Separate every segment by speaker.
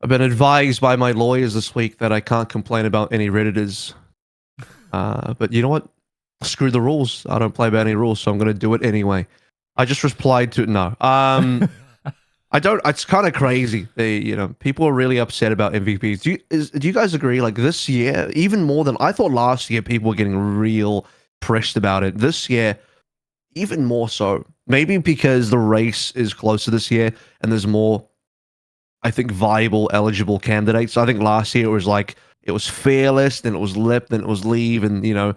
Speaker 1: I've been advised by my lawyers this week that I can't complain about any Redditors. But you know what? Screw the rules. I don't play by any rules, so I'm going to do it anyway. I just replied to no. I don't. It's kind of crazy. People are really upset about MVPs. Do you guys agree? Like this year, even more than I thought last year, people were getting real pressed about it. This year, even more so. Maybe because the race is closer this year and there's more, I think, viable, eligible candidates. I think last year it was Fearless, then it was Lip, then it was Leave, and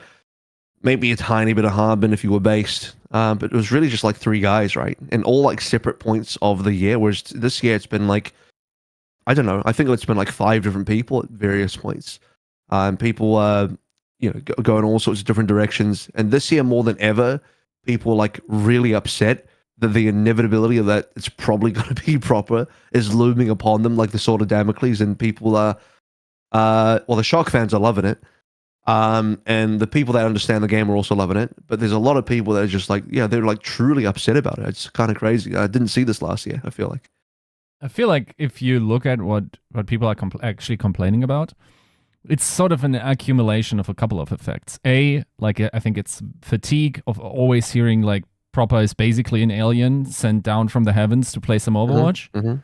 Speaker 1: maybe a tiny bit of Harbin if you were based. But it was really just like three guys, right? And all like separate points of the year. Whereas this year it's been like, I don't know. I think it's been like 5 different people at various points. People go in all sorts of different directions. And this year more than ever, people are like really upset that the inevitability of that it's probably going to be proper is looming upon them like the sword of Damocles, and people are well, the Shock fans are loving it. And the people that understand the game are also loving it. But there's a lot of people that are just like, yeah, they're like truly upset about it. It's kind of crazy. I didn't see this last year, I feel like.
Speaker 2: I feel like if you look at what people are actually complaining about, it's sort of an accumulation of a couple of effects. Like I think it's fatigue of always hearing like Proper is basically an alien sent down from the heavens to play some Overwatch.
Speaker 1: Mm-hmm.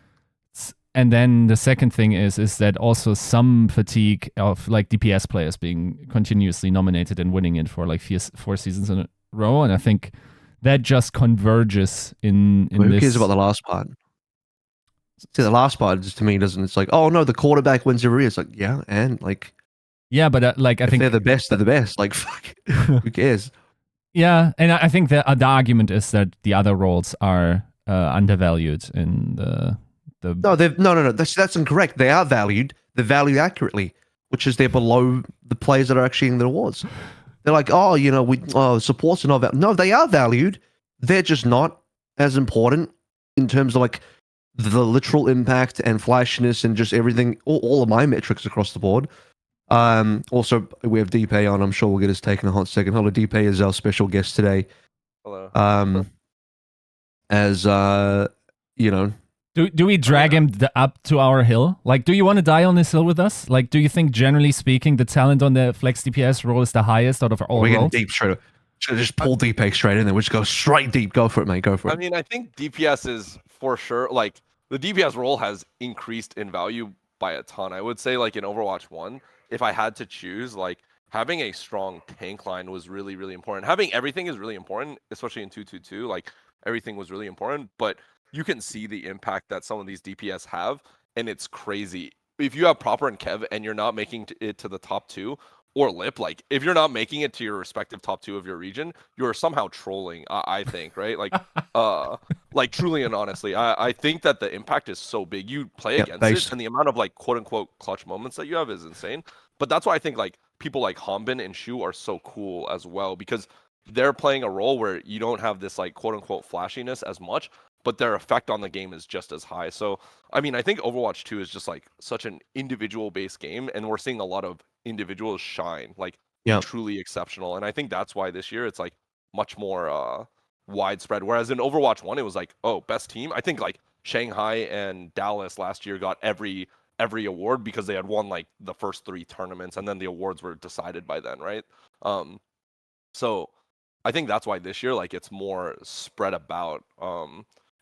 Speaker 2: And then the second thing is that also some fatigue of like DPS players being continuously nominated and winning it for like 4 seasons in a row. And I think that just converges in
Speaker 1: Who
Speaker 2: this.
Speaker 1: cares about the last part? See, the last part just to me doesn't. It's like, oh no, the quarterback wins every year. It's like, yeah, and like,
Speaker 2: yeah, but like I think
Speaker 1: they're the best. They're the best. Like, fuck, who cares?
Speaker 2: Yeah, and I think the argument is that the other roles are undervalued in the.
Speaker 1: No. That's incorrect. They are valued. They're valued accurately, which is they're below the players that are actually in the awards. They're like, oh, supports are not valued. No, they are valued. They're just not as important in terms of like the literal impact and flashiness and just everything. All of my metrics across the board. Also, we have Dpei on. I'm sure we'll get his take in a hot second. Hello, Dpei is our special guest today.
Speaker 3: Hello.
Speaker 1: As
Speaker 2: Do we drag him up to our hill? Like, do you want to die on this hill with us? Like, do you think, generally speaking, the talent on the flex DPS role is the highest out of all roles?
Speaker 1: We're getting deep straight up. Should just pull Dpei straight in there. We'll just go straight deep. Go for it, mate. Go for it.
Speaker 3: I mean, I think DPS is for sure, like, the DPS role has increased in value by a ton. I would say, like, in Overwatch 1, if I had to choose, like, having a strong tank line was really, really important. Having everything is really important, especially in 2-2-2. Like, everything was really important, but you can see the impact that some of these DPS have, and it's crazy. If you have Proper and Kev and you're not making it to the top 2, or Lip, like if you're not making it to your respective top 2 of your region, you're somehow trolling, I think, right? Like, like truly and honestly, I think that the impact is so big. You play against it, and the amount of like quote unquote clutch moments that you have is insane. But that's why I think like people like Hanbin and Shu are so cool as well, because they're playing a role where you don't have this like quote unquote flashiness as much, but their effect on the game is just as high. So, I mean, I think Overwatch 2 is just like such an individual-based game, and we're seeing a lot of individuals shine, like truly exceptional. And I think that's why this year it's like much more widespread. Whereas in Overwatch 1, it was like, oh, best team. I think like Shanghai and Dallas last year got every award because they had won like the first 3 tournaments, and then the awards were decided by then, right? So I think that's why this year like it's more spread about.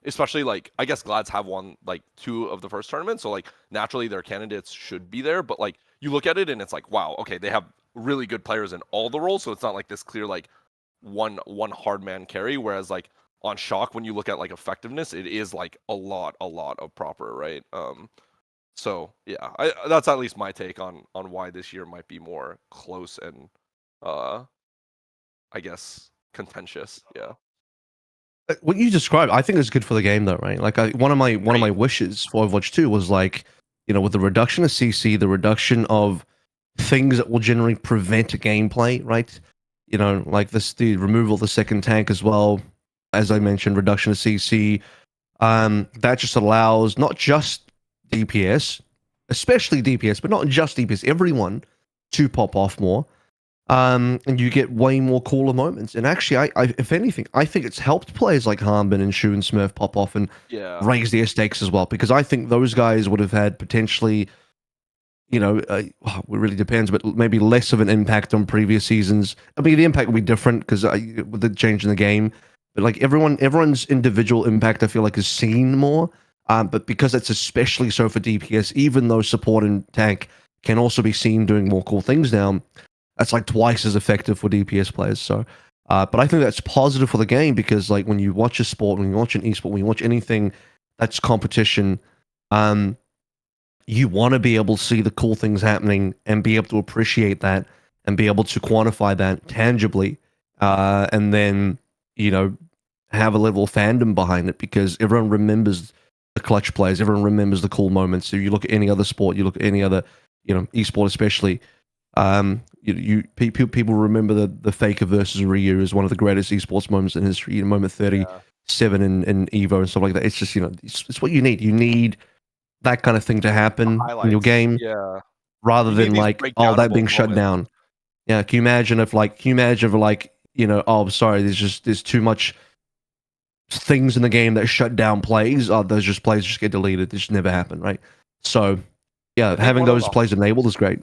Speaker 3: Especially like I guess Glads have won like 2 of the first tournaments, so like naturally their candidates should be there. But like you look at it and it's like, wow, okay, they have really good players in all the roles, so it's not like this clear like one hard man carry. Whereas like on Shock, when you look at like effectiveness, it is like a lot of Proper, right? So yeah, that's at least my take on why this year might be more close and I guess contentious. Yeah.
Speaker 1: What you described, I think is good for the game, though, right? Like, one of my wishes for Overwatch 2 was like, with the reduction of CC, the reduction of things that will generally prevent gameplay, right? Like the removal of the second tank as well, as I mentioned, reduction of CC. That just allows not just DPS, especially DPS, but not just DPS, everyone to pop off more. And you get way more cooler moments. And actually, if anything, I think it's helped players like Harmon and Shu and Smurf pop off and
Speaker 3: Yeah.
Speaker 1: raise their stakes as well, because I think those guys would have had potentially, it really depends, but maybe less of an impact on previous seasons. I mean, the impact would be different because with the change in the game, but like everyone's individual impact, I feel like is seen more. But because it's especially so for DPS, even though support and tank can also be seen doing more cool things now, that's like twice as effective for DPS players. So, but I think that's positive for the game because like when you watch a sport, when you watch an esport, when you watch anything that's competition, you want to be able to see the cool things happening and be able to appreciate that and be able to quantify that tangibly, and then have a level of fandom behind it because everyone remembers the clutch plays, everyone remembers the cool moments. So you look at any other sport, you look at any other esport especially. People remember the Faker versus Ryu as one of the greatest esports moments in history. Moment 37 in Evo and stuff like that. It's just it's what you need. You need that kind of thing to happen in your
Speaker 3: Highlights.
Speaker 1: game
Speaker 3: Yeah.
Speaker 1: rather
Speaker 3: You need
Speaker 1: than
Speaker 3: these
Speaker 1: like, oh, that being
Speaker 3: breakdownable
Speaker 1: shut
Speaker 3: moments.
Speaker 1: down. Yeah, can you imagine if oh, sorry, there's too much things in the game that shut down plays. Those just plays just get deleted. This just never happen, right? So yeah,
Speaker 3: I think
Speaker 1: having
Speaker 3: one of
Speaker 1: those
Speaker 3: the
Speaker 1: plays enabled is great.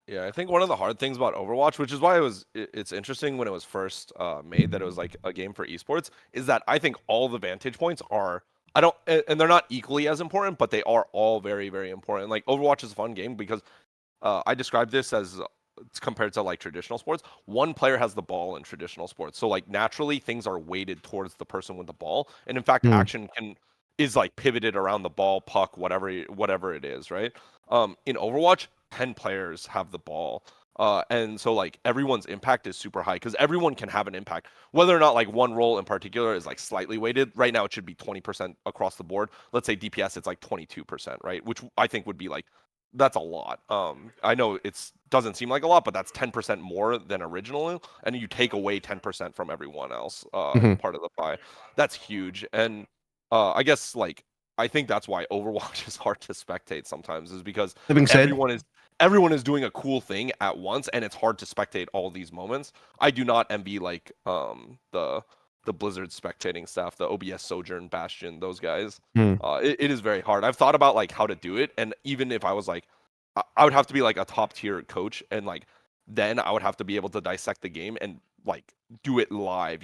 Speaker 3: Yeah, I think one of the hard things about Overwatch, which is why it's interesting when it was first made that it was like a game for esports, is that I think all the vantage points are I don't and they're not equally as important, but they are all very very important. Like Overwatch is a fun game because I describe this as compared to like traditional sports. One player has the ball in traditional sports, so like naturally things are weighted towards the person with the ball, and in fact
Speaker 1: Hmm.
Speaker 3: action is like pivoted around the ball, puck, whatever it is, right? In Overwatch, 10 players have the ball. And so like everyone's impact is super high because everyone can have an impact. Whether or not like one role in particular is like slightly weighted. Right now it should be 20% across the board. Let's say DPS it's like 22%, right? Which I think would be like that's a lot. I know it's doesn't seem like a lot, but that's 10% more than originally, and you take away 10% from everyone else
Speaker 1: Hmm.
Speaker 3: part of the pie. That's huge, and I guess like I think that's why Overwatch is hard to spectate sometimes, is because
Speaker 1: That being said,
Speaker 3: everyone is doing a cool thing at once, and it's hard to spectate all these moments. I do not envy like the Blizzard spectating stuff, the OBS Sojourn, Bastion, those guys.
Speaker 1: hmm.
Speaker 3: It is very hard. I've thought about like how to do it, and even if I was like, I would have to be like a top tier coach, and like then I would have to be able to dissect the game and like do it live,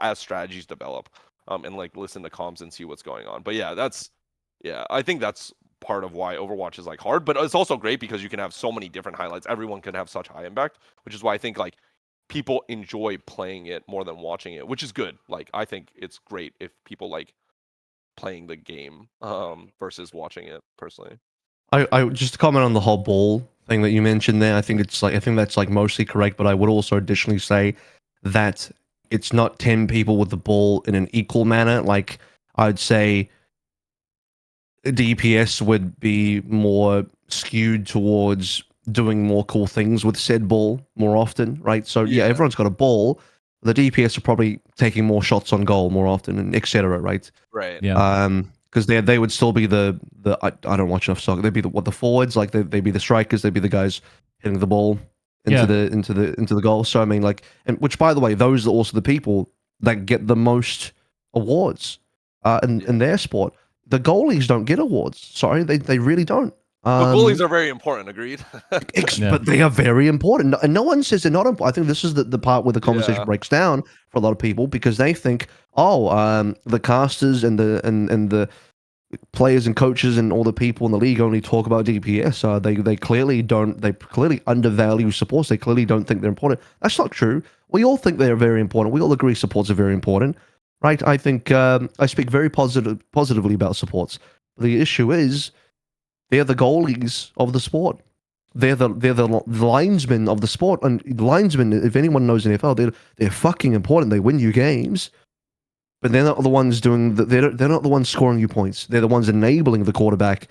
Speaker 3: as strategies develop, and like listen to comms and see what's going on. But yeah, I think that's part of why Overwatch is like hard, but it's also great because you can have so many different highlights. Everyone can have such high impact, which is why I think like people enjoy playing it more than watching it, which is good. Like I think it's great if people like playing the game versus watching it personally.
Speaker 1: I just to comment on the whole ball thing that you mentioned there. I think that's like mostly correct, but I would also additionally say that it's not 10 people with the ball in an equal manner. Like I'd say DPS would be more skewed towards doing more cool things with said ball more often, right? So yeah,
Speaker 3: Yeah,
Speaker 1: everyone's got a ball. The DPS are probably taking more shots on goal more often, and etc. Right?
Speaker 3: right.
Speaker 2: Yeah.
Speaker 1: Because they would still be I don't watch enough soccer. They'd be the forwards, like they'd be the strikers. They'd be the guys hitting the ball into
Speaker 2: Yeah.
Speaker 1: the goal. So I mean, like, and which by the way, those are also the people that get the most awards in their sport. The goalies don't get awards. Sorry, they really don't.
Speaker 3: But goalies are very important. Agreed.
Speaker 2: Yeah.
Speaker 1: But they are very important, and no one says they're not important. I think this is the part where the conversation
Speaker 3: Yeah,
Speaker 1: breaks down for a lot of people because they think, oh, the casters and the players and coaches and all the people in the league only talk about DPS. They clearly don't. They clearly undervalue supports. They clearly don't think they're important. That's not true. We all think they're very important. We all agree supports are very important, right? I think I speak very positively about supports. The issue is they're the goalies of the sport. They're the linesmen of the sport. And linesmen, if anyone knows NFL, they're fucking important. They win you games, but they're not the ones they're not the ones scoring you points. They're the ones enabling the quarterback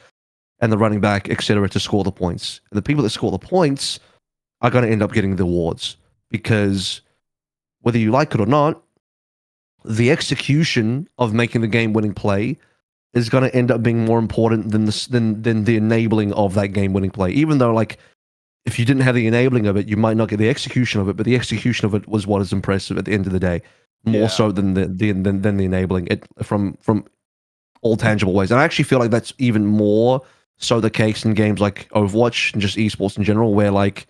Speaker 1: and the running back, etc., to score the points. And the people that score the points are going to end up getting the awards because whether you like it or not, the execution of making the game-winning play is going to end up being more important than the enabling of that game-winning play. Even though, like, if you didn't have the enabling of it, you might not get the execution of it. But the execution of it was what is impressive at the end of the day, more so than the enabling it from all tangible ways. And I actually feel like that's even more so the case in games like Overwatch and just esports in general, where like,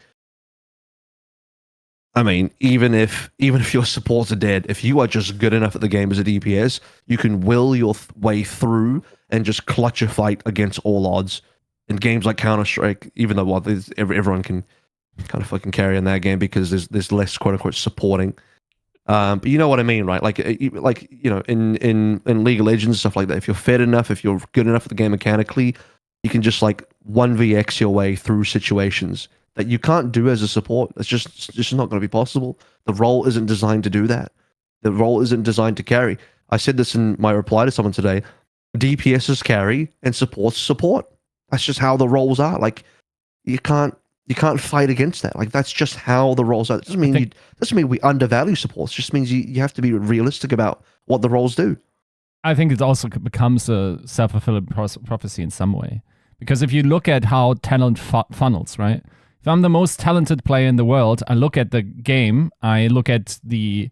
Speaker 1: I mean, even if your supports are dead, if you are just good enough at the game as a DPS, you can will your way through and just clutch a fight against all odds. In games like Counter-Strike, even though everyone can kind of fucking carry in that game because there's less quote unquote supporting. But you know what I mean, right? Like in League of Legends and stuff like that. If you're fed enough, if you're good enough at the game mechanically, you can just like 1vx your way through situations that you can't do as a support. It's just not going to be possible. The role isn't designed to do that. The role isn't designed to carry. I said this in my reply to someone today. DPSs carry and supports support. That's just how the roles are. Like you can't fight against that. Like that's just how the roles are. It doesn't mean we undervalue supports. It just means you have to be realistic about what the roles do.
Speaker 2: I think it also becomes a self-fulfilling prophecy in some way. Because if you look at how talent funnels, right? If I'm the most talented player in the world, I look at the game, I look at the,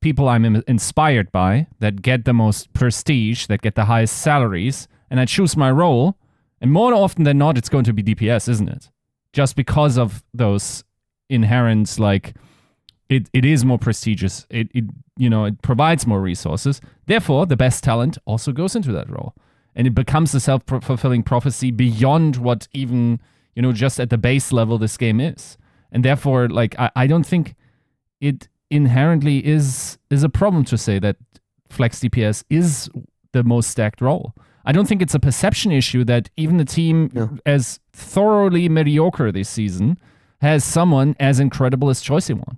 Speaker 2: people I'm inspired by that get the most prestige, that get the highest salaries, and I choose my role, and more often than not, it's going to be DPS, isn't it? Just because of those inherent, like, it is more prestigious. It provides more resources. Therefore, the best talent also goes into that role. And it becomes a self-fulfilling prophecy beyond what even, just at the base level this game is. And therefore, like, I don't think it inherently is a problem to say that Flex DPS is the most stacked role. I don't think it's a perception issue that even the team as thoroughly mediocre this season has someone as incredible as Choicy One,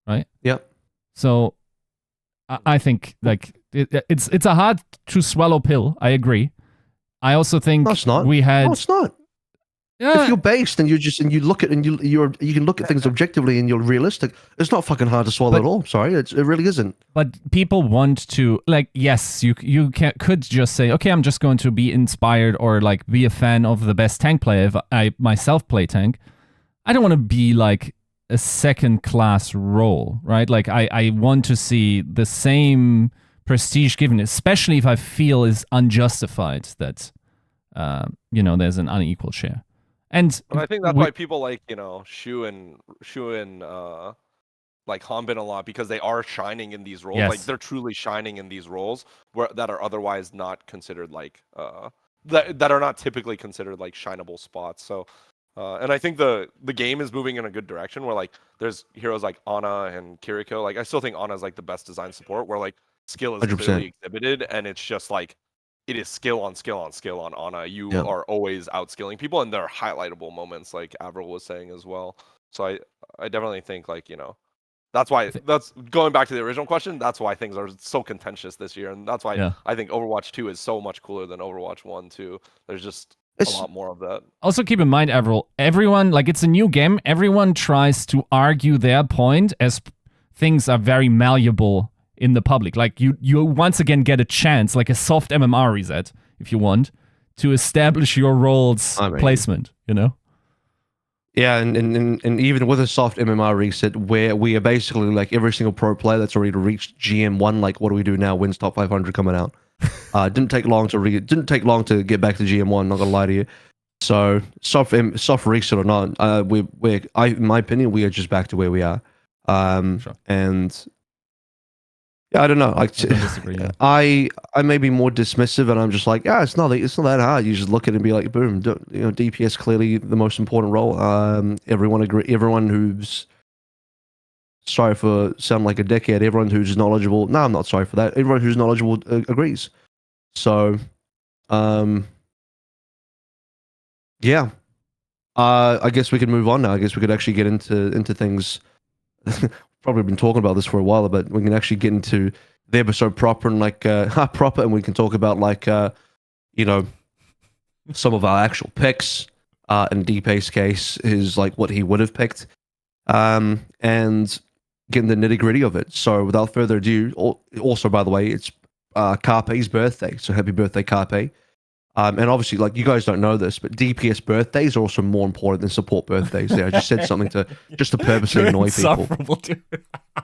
Speaker 2: right?
Speaker 1: Yep.
Speaker 2: So I think like it's a hard to swallow pill. I agree. I also think
Speaker 1: No, it's not.
Speaker 2: we had.
Speaker 1: No, it's not.
Speaker 2: Yeah.
Speaker 1: If you're based and you look at and you can look at things objectively and you're realistic, it's not fucking hard to swallow at all. Sorry, it really isn't.
Speaker 2: But people want to, like, yes, you could just say, okay, I'm just going to be inspired or like be a fan of the best tank player if I myself play tank. I don't want to be like a second class role, right? Like I want to see the same prestige given, especially if I feel is unjustified that there's an unequal share. And
Speaker 3: I think that's why people like, Shu and like Hanbin a lot, because they are shining in these roles.
Speaker 2: Yes.
Speaker 3: Like they're truly shining in these roles that are otherwise not considered like that are not typically considered like shinable spots. So and I think the game is moving in a good direction where like there's heroes like Ana and Kiriko. Like I still think Ana is like the best designed support where like skill is
Speaker 1: 100%.
Speaker 3: clearly exhibited, and it's just like it is skill on skill on skill on Ana. You are always outskilling people, and there are highlightable moments, like Avril was saying as well. So I definitely think like that's why that's going back to the original question. That's why things are so contentious this year, and that's why I think Overwatch 2 is so much cooler than Overwatch 1 too. There's just a lot more of that.
Speaker 2: Also keep in mind, Avril, everyone, like it's a new game. Everyone tries to argue their point as things are very malleable in the public. Like you once again get a chance, like a soft MMR reset, if you want, to establish your role's placement,
Speaker 1: Yeah, and even with a soft MMR reset, where we are basically like every single pro player that's already reached GM1, like what do we do now? Wins top 500 coming out. Didn't take long to get back to GM1. Not gonna lie to you. So soft reset or not, in my opinion, we are just back to where we are.
Speaker 2: Sure.
Speaker 1: And yeah, I don't know. Like,
Speaker 2: I don't disagree, yeah.
Speaker 1: I may be more dismissive, and I'm just like, it's not that hard. You just look at it and be like, boom, DPS clearly the most important role. Everyone agree. Everyone who's sorry for sounding like a dickhead. Everyone who's knowledgeable. No, I'm not sorry for that. Everyone who's knowledgeable agrees. So, yeah. I guess we can move on now. I guess we could actually get into things. Probably been talking about this for a while, but we can actually get into the episode proper and like proper, and we can talk about like some of our actual picks. In Dpei's case, is like what he would have picked, and getting the nitty gritty of it. So without further ado, also by the way, it's Carpe's birthday, so happy birthday, Carpe. And obviously, like, you guys don't know this, but DPS birthdays are also more important than support birthdays. There, I just said something to purposely
Speaker 2: You're
Speaker 1: annoy people.
Speaker 2: insufferable, dude.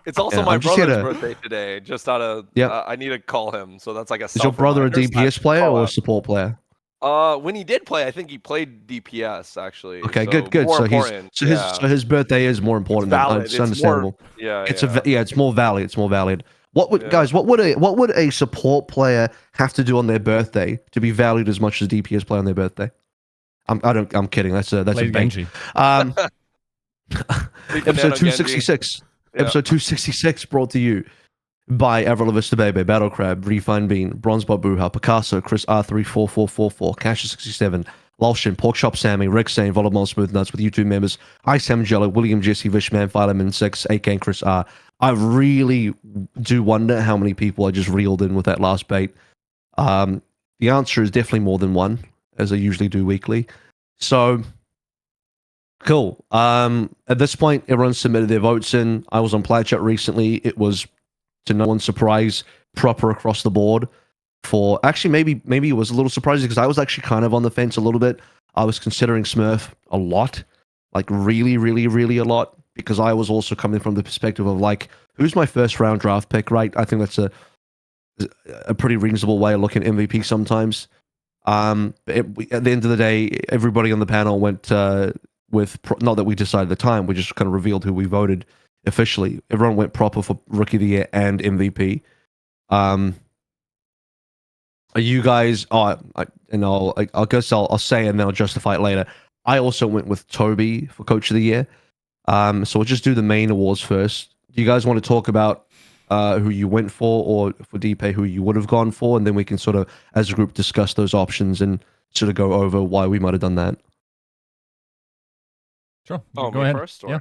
Speaker 3: It's also
Speaker 1: Yeah,
Speaker 3: my
Speaker 1: I'm just here
Speaker 3: brother's
Speaker 1: to-
Speaker 3: birthday today. Just out of
Speaker 1: Yep.
Speaker 3: I need to call him, so that's like a.
Speaker 1: Is your brother a DPS player or a support player?
Speaker 3: When he did play, I think he played DPS actually.
Speaker 1: Okay,
Speaker 3: so
Speaker 1: good.
Speaker 3: More
Speaker 1: So
Speaker 3: important.
Speaker 1: his birthday is more important.
Speaker 3: valid.
Speaker 1: It's
Speaker 3: It's more-
Speaker 1: understandable.
Speaker 3: Yeah,
Speaker 1: It's more valid. It's more valid. What would
Speaker 3: Yeah.
Speaker 1: guys? What would a support player have to do on their birthday to be valued as much as a DPS player on their birthday? I'm kidding. That's a
Speaker 2: Play
Speaker 1: bait.
Speaker 2: Genji.
Speaker 1: Episode 266.
Speaker 3: Yeah.
Speaker 1: Episode 266 brought to you by Avril Vista Bebe, Battle Crab, Refine Bean, Bronzebot Buha, Picasso, Chris R34444, Cash67, Lulshin, Porkchop Sammy, Rick Sane, Volamel Smooth Nuts with YouTube members, Ice Sam Jello, William Jesse, Vishman, Fileman 6, AK and Chris R. I really do wonder how many people I just reeled in with that last bait. The answer is definitely more than one, as I usually do weekly. So, cool. At this point, everyone submitted their votes in. I was on Plaid Chat recently. It was, to no one's surprise, proper across the board. For actually, maybe it was a little surprising because I was actually kind of on the fence a little bit. I was considering Smurf a lot, like really, really, really a lot, because I was also coming from the perspective of like, who's my first round draft pick, right? I think that's a pretty reasonable way of looking at MVP sometimes. At the end of the day, everybody on the panel went with not that we decided the time, we just kind of revealed who we voted officially. Everyone went proper for Rookie of the Year and MVP. Are you guys? I'll guess I'll say and then I'll justify it later. I also went with Toby for Coach of the Year. So we'll just do the main awards first. Do you guys want to talk about who you went for, or for Dpei who you would have gone for, and then we can sort of, as a group, discuss those options and sort of go over why we might have done that.
Speaker 2: Sure.
Speaker 3: Oh,
Speaker 2: Go
Speaker 3: me
Speaker 2: ahead.
Speaker 3: first? Or?
Speaker 2: Yeah.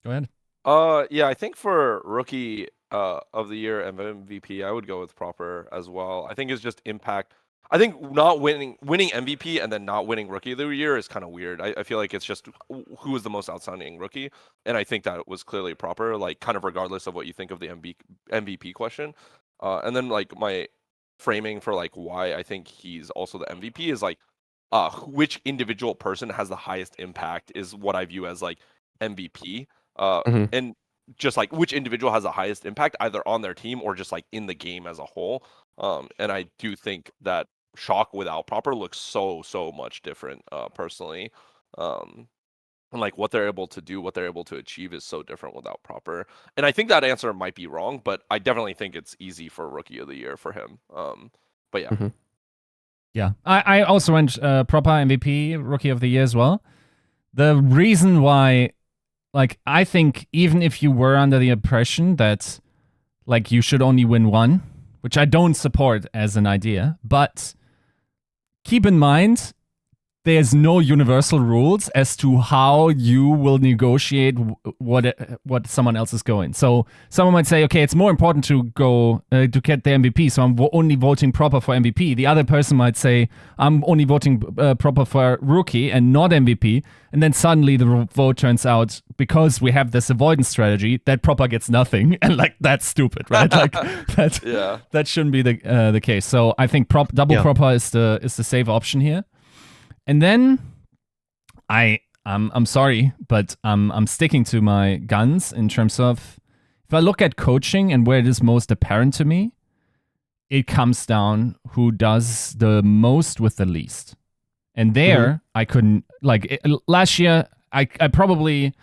Speaker 2: Go ahead.
Speaker 3: Yeah, I think for Rookie of the Year and MVP, I would go with Proper as well. I think it's just impact. I think not winning MVP and then not winning Rookie of the Year is kind of weird. I feel like it's just who was the most outstanding rookie, and I think that was clearly Proper, like kind of regardless of what you think of the MVP question. And then like my framing for like why I think he's also the MVP is like which individual person has the highest impact is what I view as like MVP. And just like which individual has the highest impact either on their team or just like in the game as a whole. And I do think that Shock without Proper looks so much different personally. And like what they're able to do, what they're able to achieve is so different without Proper. And I think that answer might be wrong, but I definitely think it's easy for Rookie of the Year for him. But yeah.
Speaker 2: Yeah, I also went Proper MVP, Rookie of the Year as well. The reason why, like, I think even if you were under the impression that, like, you should only win one, which I don't support as an idea, but keep in mind, there's no universal rules as to how you will negotiate what someone else is going. So someone might say, okay, it's more important to go to get the MVP, so I'm only voting Proper for MVP. The other person might say, I'm only voting Proper for Rookie and not MVP. And then suddenly the vote turns out, because we have this avoidance strategy, that Proper gets nothing. And like, that's stupid, right? Like that shouldn't be the case. So I think double Proper is the safe option here. And then I'm sorry, but I'm sticking to my guns in terms of, if I look at coaching and where it is most apparent to me, it comes down who does the most with the least. And there I couldn't, like, last year I probably,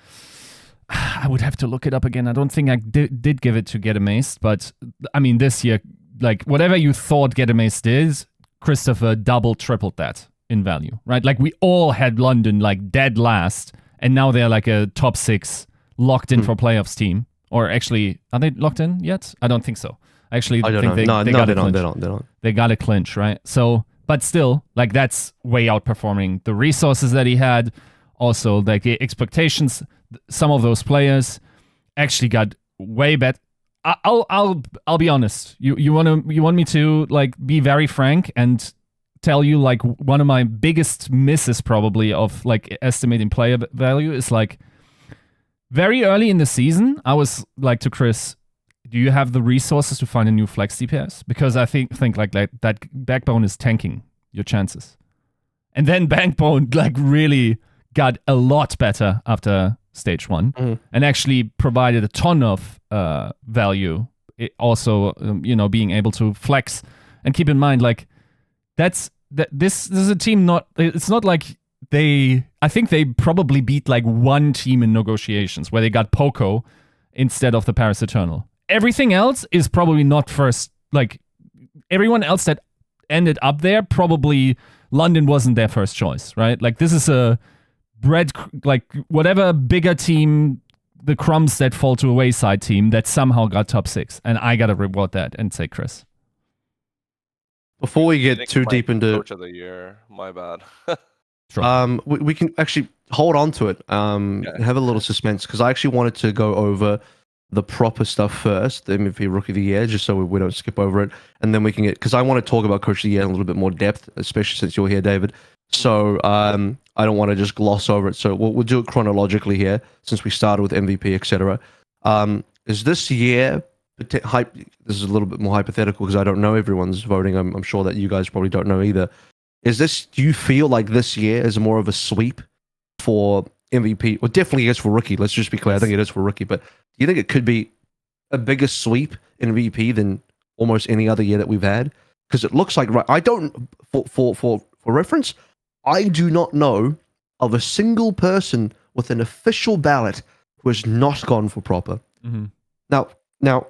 Speaker 2: I would have to look it up again. I don't think I did give it to Get Amazed, but I mean this year, like whatever you thought Get Amazed is, Christopher double tripled that in value, right? Like we all had London like dead last, and now they're like a top 6 locked in for playoffs team. Or actually, are they locked in yet? I don't think so. Actually, I think they got a clinch. They got a clinch, right? So, but still, like that's way outperforming the resources that he had. Also, like the expectations, some of those players actually got way better. I'll be honest. You want me to like be very frank and tell you like one of my biggest misses probably of like estimating player value is like very early in the season I was like to Chris, do you have the resources to find a new flex DPS? Because I think like that backbone is tanking your chances. And then Bankbone like really got a lot better after stage 1 and actually provided a ton of value. It also, being able to flex. And keep in mind, like, this is a team it's not like I think they probably beat like one team in negotiations where they got Poco instead of the Paris Eternal. Everything else is probably not first, like, everyone else that ended up there, probably London wasn't their first choice, right? Like, this is a whatever bigger team, the crumbs that fall to a wayside team that somehow got top 6. And I got to reward that and say Chris.
Speaker 1: Before we get too deep into
Speaker 3: Coach of the Year, my bad.
Speaker 1: Sure. We can actually hold on to it. Have a little suspense because I actually wanted to go over the proper stuff first, the MVP Rookie of the Year, just so we don't skip over it, and then we can get, because I want to talk about Coach of the Year in a little bit more depth, especially since you're here, David. So I don't want to just gloss over it. So we'll do it chronologically here, since we started with MVP, etc. Is this year this is a little bit more hypothetical because I don't know everyone's voting. I'm sure that you guys probably don't know either. Do you feel like this year is more of a sweep for MVP? Well, definitely is for rookie. Let's just be clear. I think it is for rookie. But do you think it could be a bigger sweep in MVP than almost any other year that we've had? Because it looks like, right, I don't, for reference, I do not know of a single person with an official ballot who has not gone for proper.
Speaker 2: Mm-hmm.
Speaker 1: Now,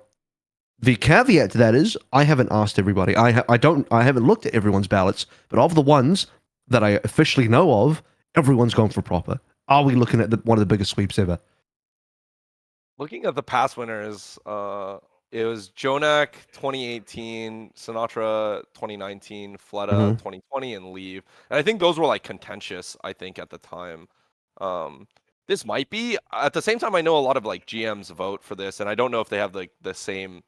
Speaker 1: the caveat to that is I haven't asked everybody. I haven't looked at everyone's ballots, but of the ones that I officially know of, everyone's gone for proper. Are we looking at one of the biggest sweeps ever?
Speaker 3: Looking at the past winners, it was Jonak 2018, Sinatra 2019, Fleta 2020, and Leave. And I think those were like contentious, I think, at the time. This might be. At the same time, I know a lot of like GMs vote for this, and I don't know if they have like the same.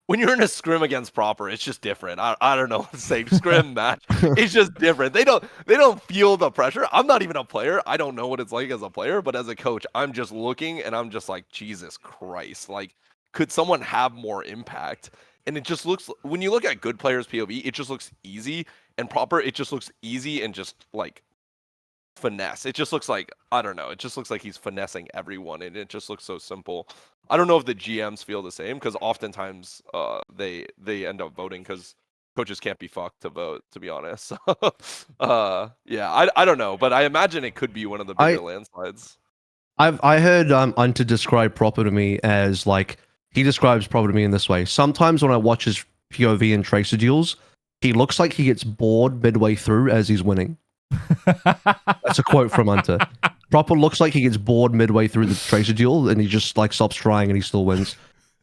Speaker 3: When you're in a scrim against proper, it's just different. I don't know what to say. Scrim match, it's just different. They don't feel the pressure. I'm not even a player. I don't know what it's like as a player, but as a coach, I'm just looking and I'm just like, Jesus Christ, like, could someone have more impact? And it just looks, when you look at good players POV, it just looks easy, and proper, it just looks easy and just like finesse. It just looks like, I don't know, it just looks like he's finessing everyone, and it just looks so simple. I don't know if the GMs feel the same, because oftentimes they end up voting because coaches can't be fucked to vote, to be honest. Yeah, I don't know, but I imagine it could be one of the bigger landslides.
Speaker 1: I heard Unter describe proper to me as, like, he describes proper to me in this way. Sometimes when I watch his POV and Tracer duels, he looks like he gets bored midway through as he's winning. That's a quote from Unter. Proper looks like he gets bored midway through the Tracer duel and he just like stops trying and he still wins.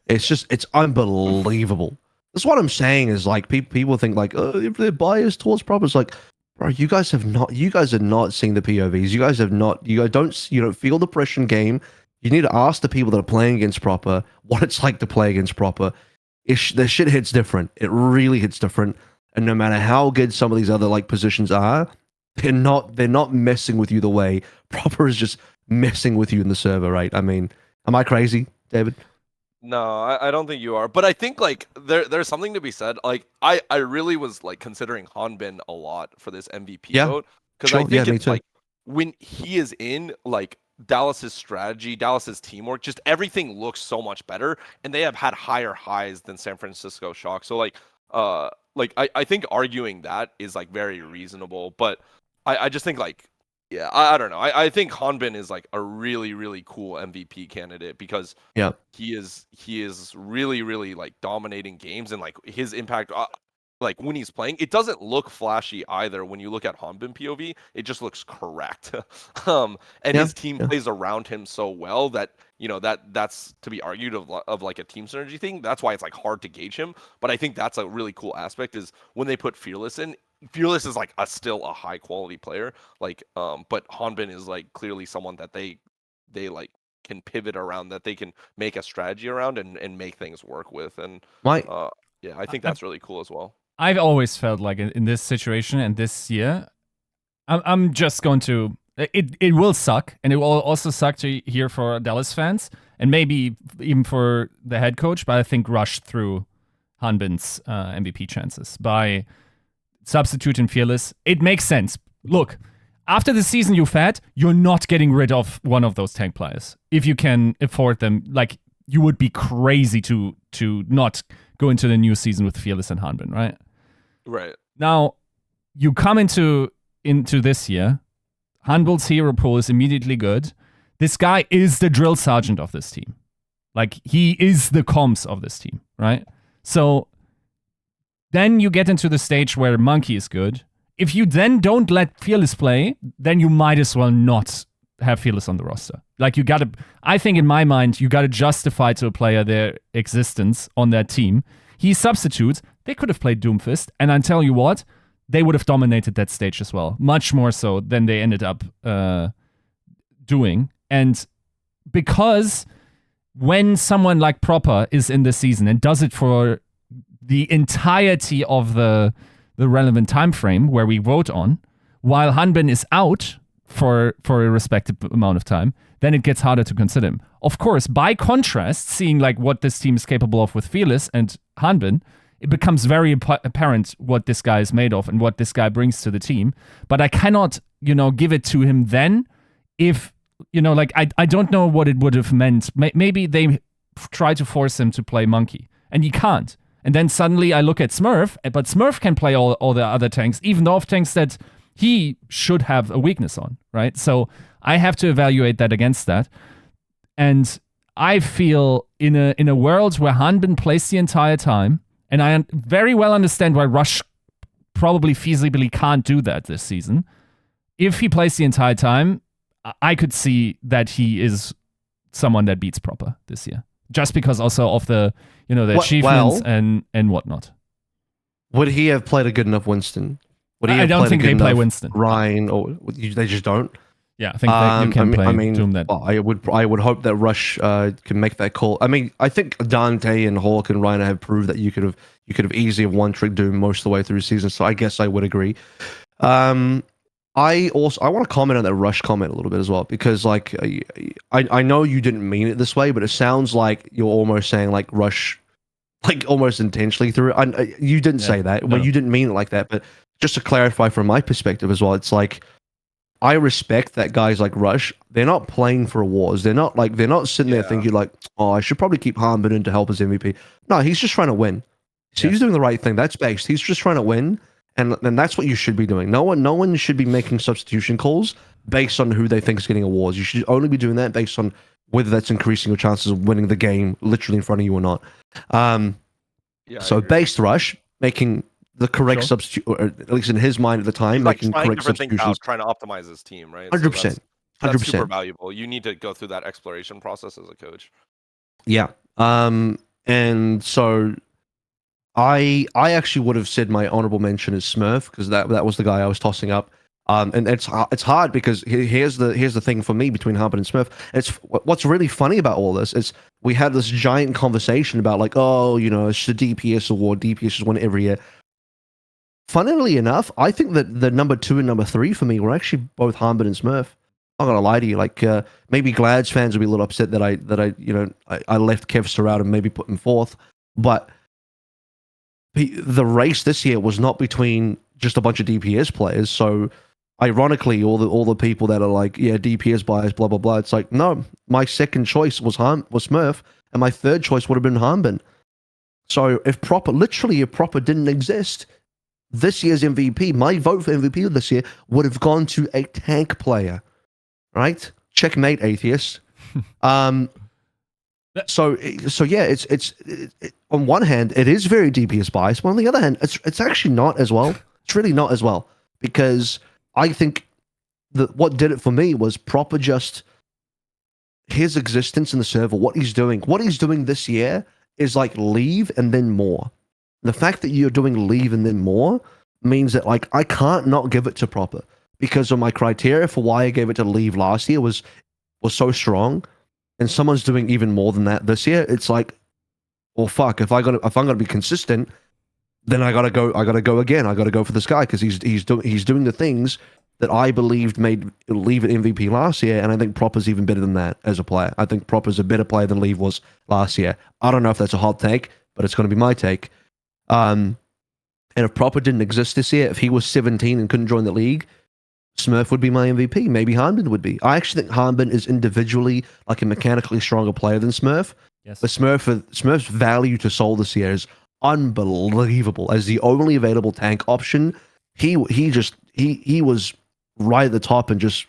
Speaker 1: It's unbelievable. That's what I'm saying is, like, people think like, oh, if they're biased towards proper, it's like, bro, you guys are not seeing the POVs. You don't feel the pressure in game. You need to ask the people that are playing against proper what it's like to play against proper. The shit hits different. It really hits different. And no matter how good some of these other like positions are, they're not messing with you the way proper is just messing with you in the server, right? I mean, am I crazy, David?
Speaker 3: No, I don't think you are. But I think like there's something to be said. Like I really was like considering Hanbin a lot for this MVP vote, because I think it's like when he is in, like, Dallas's strategy, Dallas's teamwork, just everything looks so much better, and they have had higher highs than San Francisco Shock. So like I think arguing that is like very reasonable, but I just think like, yeah, I don't know. I think Hanbin is like a really, really cool MVP candidate because he is really, really like dominating games, and like his impact, like when he's playing, it doesn't look flashy either. When you look at Hanbin POV, it just looks correct. And his team plays around him so well that, you know, that's to be argued of like a team synergy thing. That's why it's like hard to gauge him. But I think that's a really cool aspect is when they put Fearless in. Fearless is like still a high quality player, like but Hanbin is like clearly someone that they like can pivot around, that they can make a strategy around and make things work with. And yeah, I think that's really cool as well.
Speaker 2: I've always felt like in this situation and this year, I'm just going to, it will suck, and it will also suck to hear for Dallas fans and maybe even for the head coach, but I think rushed through Hanbin's MVP chances by substitute in Fearless, it makes sense. Look, after the season you've had, you're not getting rid of one of those tank players. If you can afford them, like, you would be crazy to not go into the new season with Fearless and Hanbin, right?
Speaker 3: Right.
Speaker 2: Now, you come into this year, Hanbul's hero pool is immediately good. This guy is the drill sergeant of this team. Like, he is the comms of this team, right? So then you get into the stage where Monkey is good. If you then don't let Fearless play, then you might as well not have Fearless on the roster. Like, I think in my mind, you gotta justify to a player their existence on that team. He substitutes. They could have played Doomfist, and I tell you what, they would have dominated that stage as well. Much more so than they ended up doing. And because when someone like Proper is in the season and does it for the entirety of the relevant time frame where we vote on, while Hanbin is out for a respective amount of time, then it gets harder to consider him. Of course, by contrast, seeing like what this team is capable of with Fearless and Hanbin, it becomes very apparent what this guy is made of and what this guy brings to the team. But I cannot, give it to him then if, I don't know what it would have meant. Maybe they try to force him to play Monkey, and he can't. And then suddenly I look at Smurf, but Smurf can play all the other tanks, even the off tanks that he should have a weakness on, right? So I have to evaluate that against that. And I feel in a world where Hanbin plays the entire time, and I very well understand why Rush probably feasibly can't do that this season. If he plays the entire time, I could see that he is someone that beats Proper this year. Just because also of the achievements and whatnot.
Speaker 1: Would he have played a good enough Winston?
Speaker 2: I don't think they play Winston.
Speaker 1: Ryan, or they just don't.
Speaker 2: Yeah, I think you can play Doom that.
Speaker 1: Well, I would hope that Rush can make that call. I mean, I think Dante and Hawk and Ryan have proved that you could have easily have one trick Doom most of the way through the season. So I guess I would agree. I want to comment on that Rush comment a little bit as well, because like I know you didn't mean it this way, but it sounds like you're almost saying like Rush, like almost intentionally through it. You didn't say that, but you didn't mean it like that. But just to clarify from my perspective as well, it's like I respect that guys like Rush, they're not playing for awards. They're not sitting there thinking like, oh, I should probably keep Hanbin in to help his MVP. No, he's just trying to win. So he's doing the right thing. That's based. He's just trying to win. And that's what you should be doing. No one should be making substitution calls based on who they think is getting awards. You should only be doing that based on whether that's increasing your chances of winning the game literally in front of you or not. So based Rush making the correct substitute, or at least in his mind at the time, making correct substitutions,
Speaker 3: trying to optimize his team, right?
Speaker 1: 100%.
Speaker 3: That's super valuable. You need to go through that exploration process as a coach.
Speaker 1: Yeah. And so I actually would have said my honorable mention is Smurf, because that was the guy I was tossing up. And it's hard because here's the thing for me between Hanbin and Smurf. It's what's really funny about all this is we had this giant conversation about like, oh, it's the DPS award. DPS is won every year. Funnily enough, I think that the number 2 and number 3 for me were actually both Hanbin and Smurf. I'm not gonna lie to you. Like maybe Glad's fans will be a little upset that I left Kevster out and maybe put him 4th, but the race this year was not between just a bunch of DPS players. So ironically, all the people that are like, yeah, DPS bias, blah blah blah. It's like, no, my second choice was Smurf, and my third choice would have been Hanbin. So if Proper didn't exist, this year's MVP, my vote for MVP this year would have gone to a tank player, right? Checkmate, atheist. So yeah, it's on one hand it is very DPS biased, but on the other hand, it's actually not as well. It's really not as well, because I think that what did it for me was Proper just his existence in the server, what he's doing this year is like leave and then more. The fact that you're doing leave and then more means that like I can't not give it to Proper, because of my criteria for why I gave it to leave last year was so strong. And someone's doing even more than that this year. It's like, well, fuck. If I'm gonna be consistent, then I gotta go again. I gotta go for this guy because he's doing the things that I believed made Leave at MVP last year, and I think Proper's even better than that as a player. I think Proper's a better player than Leave was last year. I don't know if that's a hot take, but it's gonna be my take. And And if Proper didn't exist this year, if he was 17 and couldn't join the league, Smurf would be my MVP. Maybe Hanbin would be. I actually think Hanbin is individually like a mechanically stronger player than Smurf.
Speaker 2: Yes.
Speaker 1: But Smurf's value to Soul this year is unbelievable. As the only available tank option, he was right at the top and just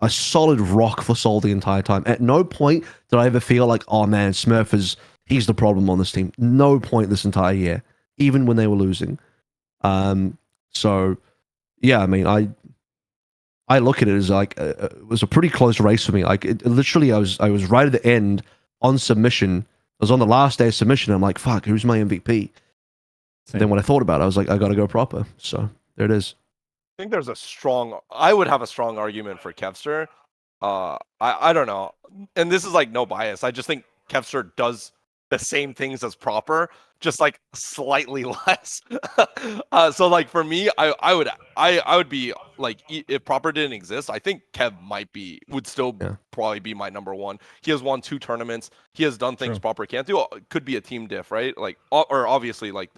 Speaker 1: a solid rock for Soul the entire time. At no point did I ever feel like, oh man, Smurf he's the problem on this team. No point this entire year, even when they were losing. So yeah, I mean, I look at it as like it was a pretty close race for me. Like literally, I was right at the end on submission. I was on the last day of submission. I'm like, fuck, who's my MVP? Then when I thought about it, I was like, I got to go Proper. So there it is.
Speaker 3: I think there's I would have a strong argument for Kevster. I don't know. And this is like no bias. I just think Kevster does the same things as Proper, just like slightly less. So like for me, I would be like, if Proper didn't exist, I think Kev would still probably be my number one. He has won 2 tournaments. He has done things Proper can't do. It could be a team diff, right? Like, or obviously like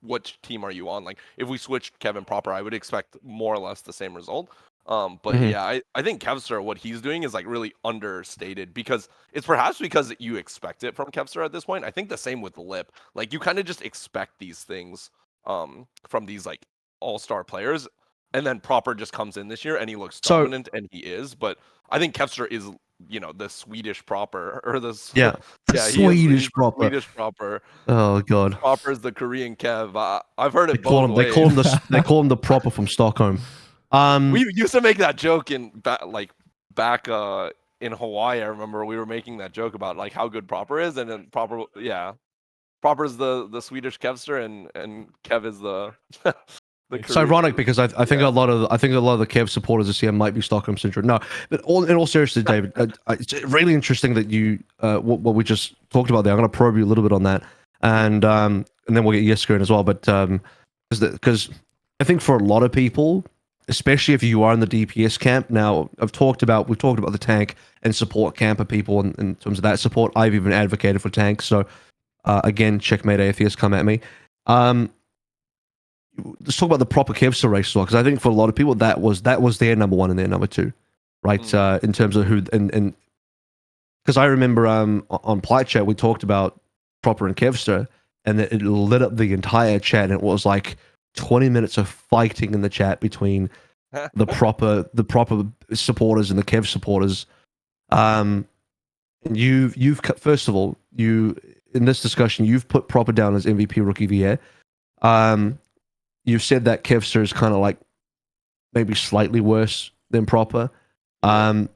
Speaker 3: which team are you on? Like if we switched Kevin Proper, I would expect more or less the same result. But yeah, I think Kevster, what he's doing is like really understated because it's perhaps because you expect it from Kevster at this point. I think the same with Lip. Like you kind of just expect these things from these like all-star players, and then Proper just comes in this year and he looks dominant, and he is. But I think Kevster is, the Swedish Proper, or the
Speaker 1: Swedish Proper.
Speaker 3: Swedish Proper.
Speaker 1: Oh god.
Speaker 3: Proper is the Korean Kev. I've heard it
Speaker 1: They call him the Proper from Stockholm.
Speaker 3: We used to make that joke back in Hawaii. I remember we were making that joke about like how good Proper is, and then Proper's the Swedish Kevster, and Kev is the
Speaker 1: It's ironic because I think a lot of the Kev supporters this year might be Stockholm syndrome. No, but in all seriousness, David, it's really interesting that you what we just talked about there. I'm going to probe you a little bit on that, and then we'll get Yiska in as well. But because I think for a lot of people, especially if you are in the DPS camp, now we've talked about the tank and support camp of people in terms of that support. I've even advocated for tanks. So again, checkmate atheist, come at me. Let's talk about the Proper Kevster race as well, because I think for a lot of people that was their number 1 and their number 2, right? In terms of who and because I remember on Plight Chat we talked about Proper and Kevster, and it lit up the entire chat, and it was like 20 minutes of fighting in the chat between the proper supporters and the Kev supporters. You've first of all, in this discussion, you've put Proper down as MVP Rookie of the Year. You've said that Kevster is kind of like maybe slightly worse than Proper. And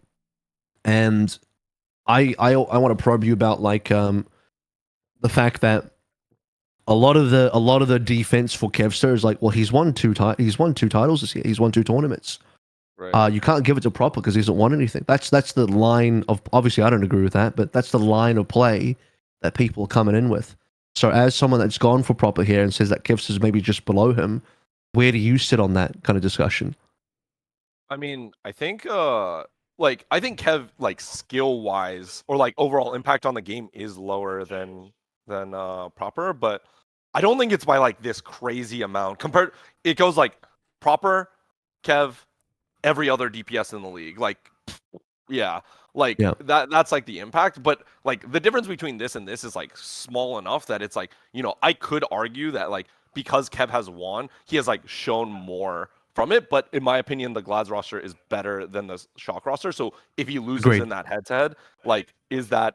Speaker 1: I want to probe you about like the fact that a lot of the defense for Kevster is like, well, he's won 2 titles this year. He's won 2 tournaments. Right. You can't give it to Proper because he hasn't won anything. That's the line of, obviously I don't agree with that, but that's the line of play that people are coming in with. So as someone that's gone for Proper here and says that Kevster's maybe just below him, where do you sit on that kind of discussion?
Speaker 3: I mean, I think Kev, like skill wise or like overall impact on the game is lower than Proper, but I don't think it's by like this crazy amount. It goes like Proper, Kev, every other DPS in the league. Like that's like the impact, but like the difference between this and this is like small enough that it's like, I could argue that like because Kev has won, he has like shown more from it, but in my opinion, the Glads roster is better than the Shock roster. So if he loses in that head-to-head, like is that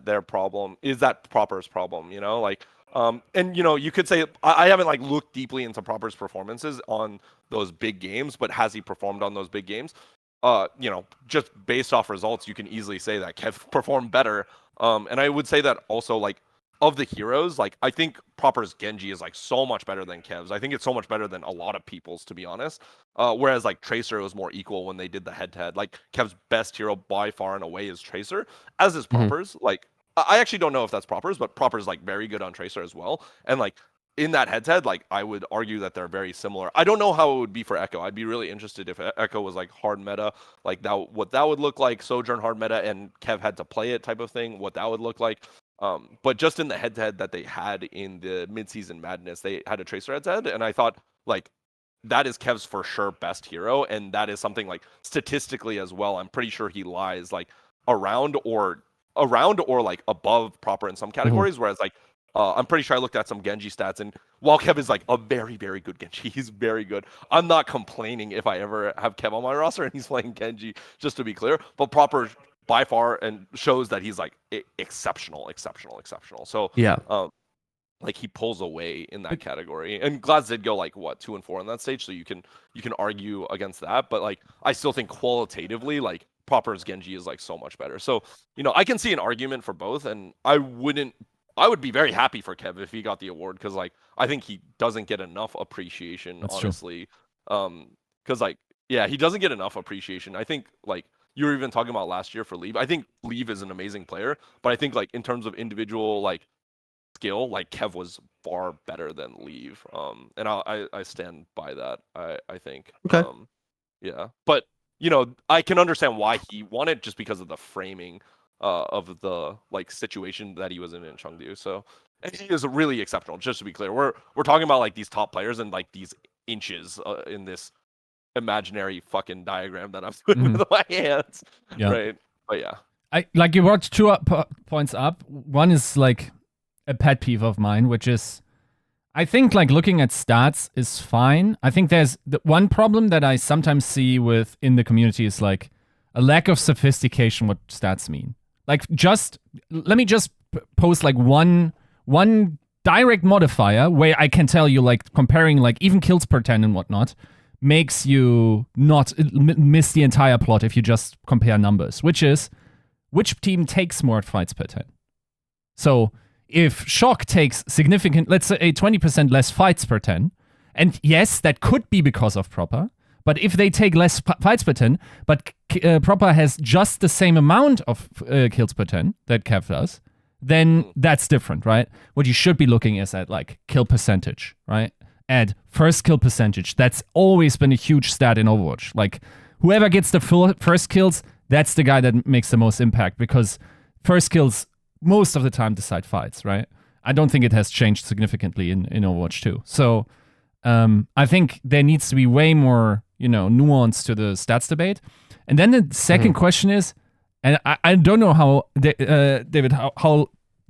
Speaker 3: their problem? Is that Proper's problem? And you could say I haven't like looked deeply into Proper's performances on those big games, but has he performed on those big games? Just based off results, you can easily say that Kev performed better. And I would say that also like of the heroes, like I think Proper's Genji is like so much better than Kev's. I think it's so much better than a lot of people's, to be honest. Whereas like Tracer was more equal when they did the head-to-head. Like Kev's best hero by far and away is Tracer, as is Proper's. Like I actually don't know if that's Proper's, but Proper's like very good on Tracer as well. And like in that head-to-head, like I would argue that they're very similar. I don't know how it would be for Echo. I'd be really interested if Echo was like hard meta, like that, what that would look like. Sojourn hard meta and Kev had to play it type of thing. What that would look like. But just in the head-to-head that they had in the mid-season madness, they had a Tracer head-to-head, and I thought like that is Kev's for sure best hero, and that is something like statistically as well. I'm pretty sure he lies like around or like above proper in some categories. Whereas like I'm pretty sure I looked at some Genji stats, and while Kev is like a very, very good Genji, he's very good. I'm not complaining if I ever have Kev on my roster and he's playing Genji, just to be clear. But proper by far and shows that he's like exceptional. So
Speaker 1: Yeah.
Speaker 3: like he pulls away in that category. And Glads did go like what 2 and 4 on that stage, so you can argue against that. But like I still think qualitatively like Proper's Genji is like so much better. So I can see an argument for both, and I would be very happy for Kev if he got the award, because like I think he doesn't get enough appreciation.
Speaker 2: That's
Speaker 3: honestly. Because like yeah, he doesn't get enough appreciation. I think like you were even talking about last year for Leave. I think Leave is an amazing player, but I think like in terms of individual like skill, like Kev was far better than Leave. And I stand by that. I think.
Speaker 1: Okay.
Speaker 3: Yeah, but I can understand why he won it, just because of the framing of the like situation that he was in Chengdu. So, and he is really exceptional. Just to be clear, we're talking about like these top players and like these inches in this imaginary fucking diagram that I'm doing with my hands.
Speaker 2: Yeah.
Speaker 3: Right. But yeah.
Speaker 2: I like you brought two points up. One is like a pet peeve of mine, which is I think like looking at stats is fine. I think there's the one problem that I sometimes see in the community is like a lack of sophistication what stats mean. Like let me just post like one direct modifier where I can tell you like comparing like even kills per 10 and whatnot makes you not miss the entire plot if you just compare numbers, which is which team takes more fights per 10. So if Shock takes significant, let's say 20% less fights per 10, and yes, that could be because of Proper, but if they take less fights per 10, but Proper has just the same amount of kills per 10 that Kev does, then that's different, right? What you should be looking is at like kill percentage, right? Add first kill percentage. That's always been a huge stat in Overwatch. Like whoever gets the first kills, that's the guy that makes the most impact, because first kills most of the time decide fights, right? I don't think it has changed significantly in Overwatch 2. So I think there needs to be way more, nuance to the stats debate. And then the second question is, and I don't know how, David, how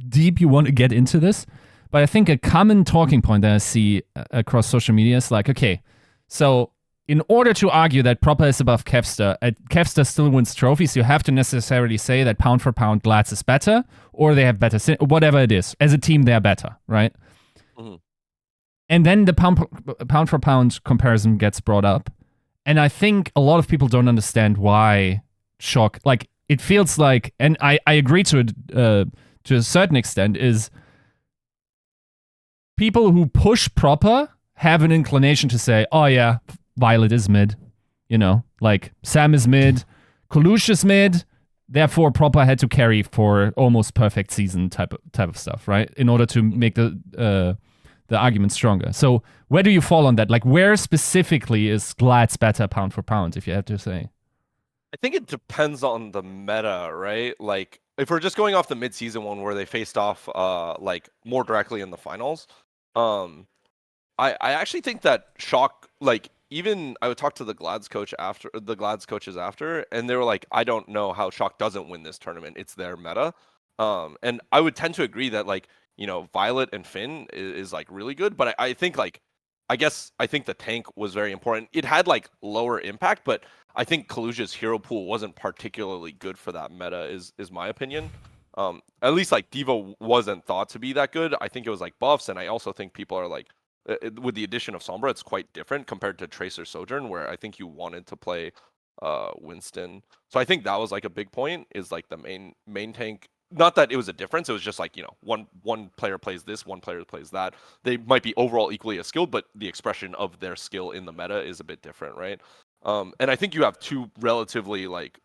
Speaker 2: deep you want to get into this, but I think a common talking point that I see across social media is like, okay, so in order to argue that Proper is above Kevster, Kevster still wins trophies, you have to necessarily say that pound for pound Glads is better, or they have better, whatever it is. As a team, they're better, right? Mm-hmm. And then the pound for pound comparison gets brought up. And I think a lot of people don't understand why Shock, like, it feels like, and I agree to it to a certain extent, is people who push Proper have an inclination to say, oh yeah, Violet is mid, like Sam is mid, Kalush is mid, therefore Proper had to carry for almost perfect season type of stuff, right? In order to make the argument stronger. So where do you fall on that? Like where specifically is Glads better pound for pound, if you have to say?
Speaker 3: I think it depends on the meta, right? Like if we're just going off the mid-season one where they faced off like more directly in the finals, I actually think that Shock, like, even I would talk to the Glads coaches after, and they were like, I don't know how Shock doesn't win this tournament. It's their meta. And I would tend to agree that like, Violet and Finn is like really good, but I think like, I think the tank was very important. It had like lower impact, but I think Kaluja's hero pool wasn't particularly good for that meta is my opinion. At least like Diva wasn't thought to be that good. I think it was like buffs, and I also think people are like, with the addition of Sombra, it's quite different compared to Tracer Sojourn, where I think you wanted to play Winston. So I think that was like a big point, is like the main tank. Not that it was a difference, it was just like, one player plays this, one player plays that. They might be overall equally as skilled, but the expression of their skill in the meta is a bit different, right? And I think you have two relatively like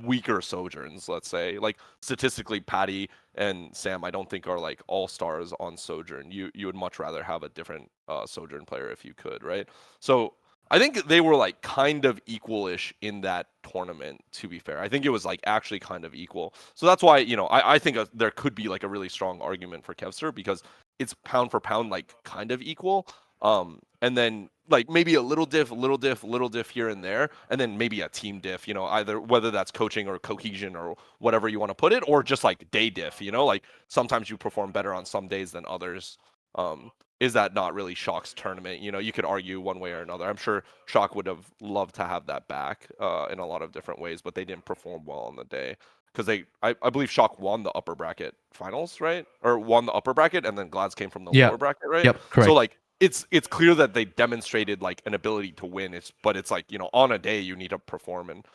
Speaker 3: weaker Sojourns, let's say. Like statistically, Patty and Sam I don't think are like all-stars on Sojourn. You would much rather have a different Sojourn player if you could, right? So I think they were like kind of equal-ish in that tournament, to be fair. I think it was like actually kind of equal. So that's why, I think there could be like a really strong argument for Kevster because it's pound for pound like kind of equal. And then like maybe a little diff, little diff here and there, and then maybe a team diff, either whether that's coaching or cohesion or whatever you want to put it, or just like day diff, like sometimes you perform better on some days than others. Is that not really Shock's tournament? You could argue one way or another. I'm sure Shock would have loved to have that back in a lot of different ways, but they didn't perform well on the day because I believe Shock won the upper bracket finals, right? Or won the upper bracket, and then Glads came from the
Speaker 1: Yeah.
Speaker 3: lower bracket, right?
Speaker 1: Yep, correct.
Speaker 3: So like it's clear that they demonstrated like an ability to win. But it's like on a day you need to perform, and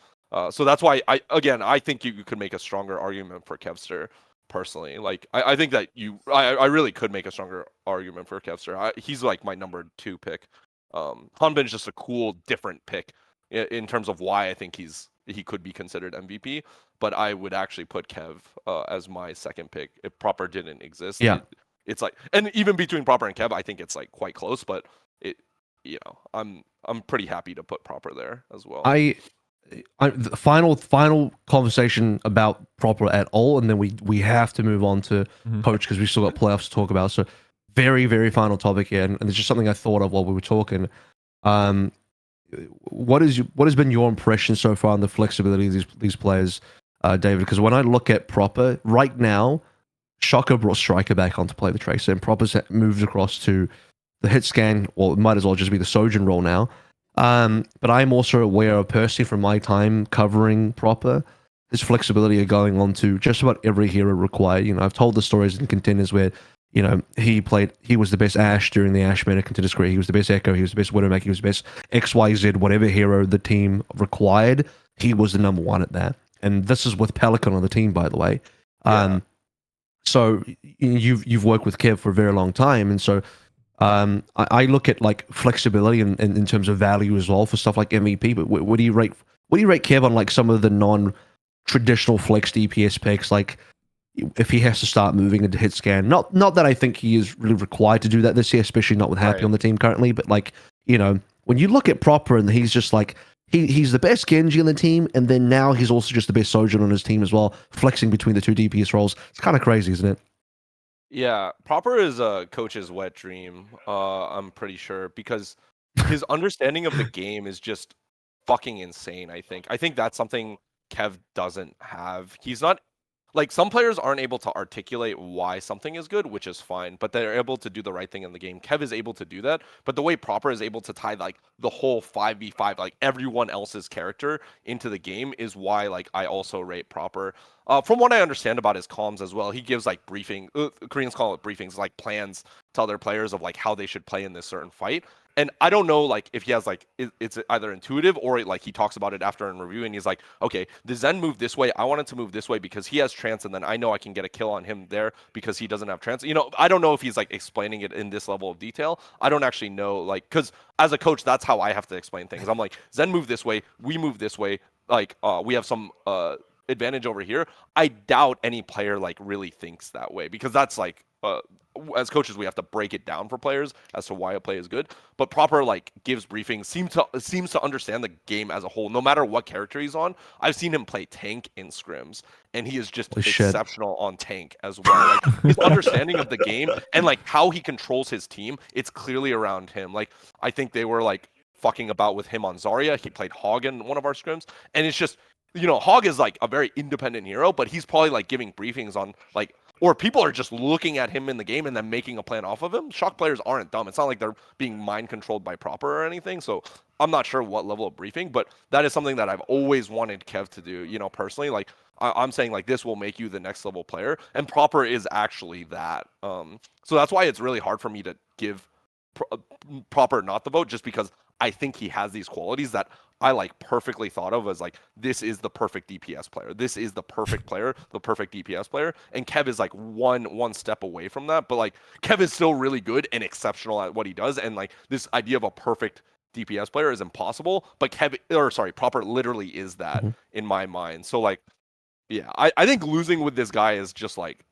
Speaker 3: so that's why I think you could make a stronger argument for Kevster. Personally, like I think that I really could make a stronger argument for Kevster. He's like my number 2 pick. Hanbin's just a cool, different pick in terms of why I think he could be considered MVP. But I would actually put Kev as my second pick if Proper didn't exist.
Speaker 1: Yeah.
Speaker 3: It's like, and even between Proper and Kev, I think it's like quite close. But I'm pretty happy to put Proper there as well.
Speaker 1: The final conversation about Proper at all, and then we have to move on to coach because we've still got playoffs to talk about. So very, very final topic here, and it's just something I thought of while we were talking. What has been your impression so far on the flexibility of these players, David? Because when I look at Proper right now, Shocker brought Striker back on to play the Tracer, and Proper's moved across to the hit scan, or it might as well just be the Sojourn role now. But I'm also aware of personally from my time covering Proper, his flexibility of going on to just about every hero required. I've told the stories in contenders where, he was the best Ashe during the Ashe meta contenders career. He was the best Echo. He was the best Widowmaker. He was the best XYZ, whatever hero the team required. He was the number 1 at that. And this is with Pelican on the team, by the way.
Speaker 3: Yeah.
Speaker 1: So you've worked with Kev for a very long time, and so I look at like flexibility and in terms of value as well for stuff like MVP. But what do you rate Kev on like some of the non-traditional flex DPS picks? Like if he has to start moving into hit scan, not that I think he is really required to do that this year, especially not with Happy on the team currently. But like when you look at Proper and he's just like he's the best Genji on the team, and then now he's also just the best Sojourn on his team as well, flexing between the 2 DPS roles. It's kind of crazy, isn't it?
Speaker 3: Yeah, Proper is a coach's wet dream, I'm pretty sure, because his understanding of the game is just fucking insane, I think. I think that's something Kev doesn't have. He's not like some players aren't able to articulate why something is good, which is fine, but they're able to do the right thing in the game. Kev is able to do that, but the way Proper is able to tie like the whole 5v5, like everyone else's character into the game is why like I also rate Proper. From what I understand about his comms as well, he gives like briefing. Koreans call it briefings, like plans to other players of like how they should play in this certain fight. And I don't know, like, if he has, like, it's either intuitive or, like, he talks about it after in review and he's like, okay, the Zen moved this way. I want it to move this way because he has trance, and then I know I can get a kill on him there because he doesn't have trance. I don't know if he's, like, explaining it in this level of detail. I don't actually know, like, because as a coach, that's how I have to explain things. I'm like, Zen moved this way. We move this way. Like, we have some advantage over here. I doubt any player, like, really thinks that way because that's, like, as coaches, we have to break it down for players as to why a play is good. But Proper like gives briefings, seems to understand the game as a whole, no matter what character he's on. I've seen him play tank in scrims, and he is just exceptional on tank as well. Like his understanding of the game and like how he controls his team, it's clearly around him. Like I think they were like fucking about with him on Zarya. He played Hog in one of our scrims, and it's just Hog is like a very independent hero, but he's probably like giving briefings on like. Or people are just looking at him in the game and then making a plan off of him. Shock players aren't dumb. It's not like they're being mind controlled by Proper or anything. So I'm not sure what level of briefing, but that is something that I've always wanted Kev to do, personally. Like I'm saying like this will make you the next level player, and Proper is actually that. So that's why it's really hard for me to give Proper not the vote, just because I think he has these qualities that I like perfectly thought of as like, this is the perfect DPS player. This is the perfect player, the perfect DPS player. And Kev is like one step away from that. But like Kev is still really good and exceptional at what he does. And like this idea of a perfect DPS player is impossible. But Proper literally is that in my mind. So like, yeah, I think losing with this guy is just like,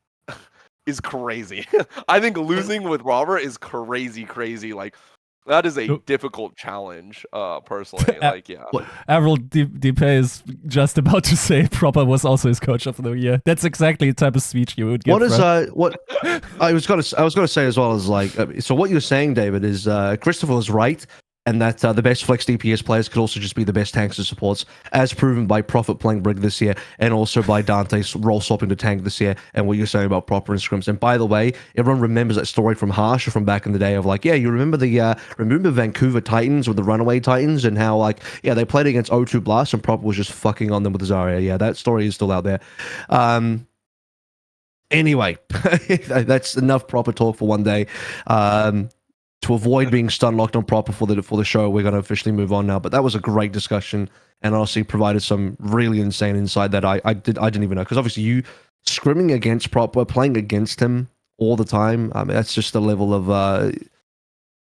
Speaker 3: is crazy. I think losing with Robert is crazy. Like That is a
Speaker 2: Nope.
Speaker 3: difficult challenge, personally. Like, yeah.
Speaker 1: What
Speaker 2: Dpei is just about to say Proper was also his coach of the year. That's exactly the type of speech you would give.
Speaker 1: what is
Speaker 2: right?
Speaker 1: what I was gonna say as well as like so what you're saying, David, is Christopher was right, and that the best flex DPS players could also just be the best tanks and supports, as proven by Prophet playing Brig this year, and also by Dante's role swapping to tank this year, and what you're saying about Proper and scrims. And by the way, everyone remembers that story from Harsh from back in the day of like, yeah, you remember the remember Vancouver Titans with the Runaway Titans and how like yeah they played against O2 Blast and Proper was just fucking on them with Zarya. Yeah, that story is still out there. Anyway, that's enough Proper talk for one day. To avoid being stun locked on Proper for the show, we're going to officially move on now. But that was a great discussion, and honestly provided some really insane insight that I didn't even know, because obviously you scrimming against Proper, playing against him all the time. I mean, that's just a level of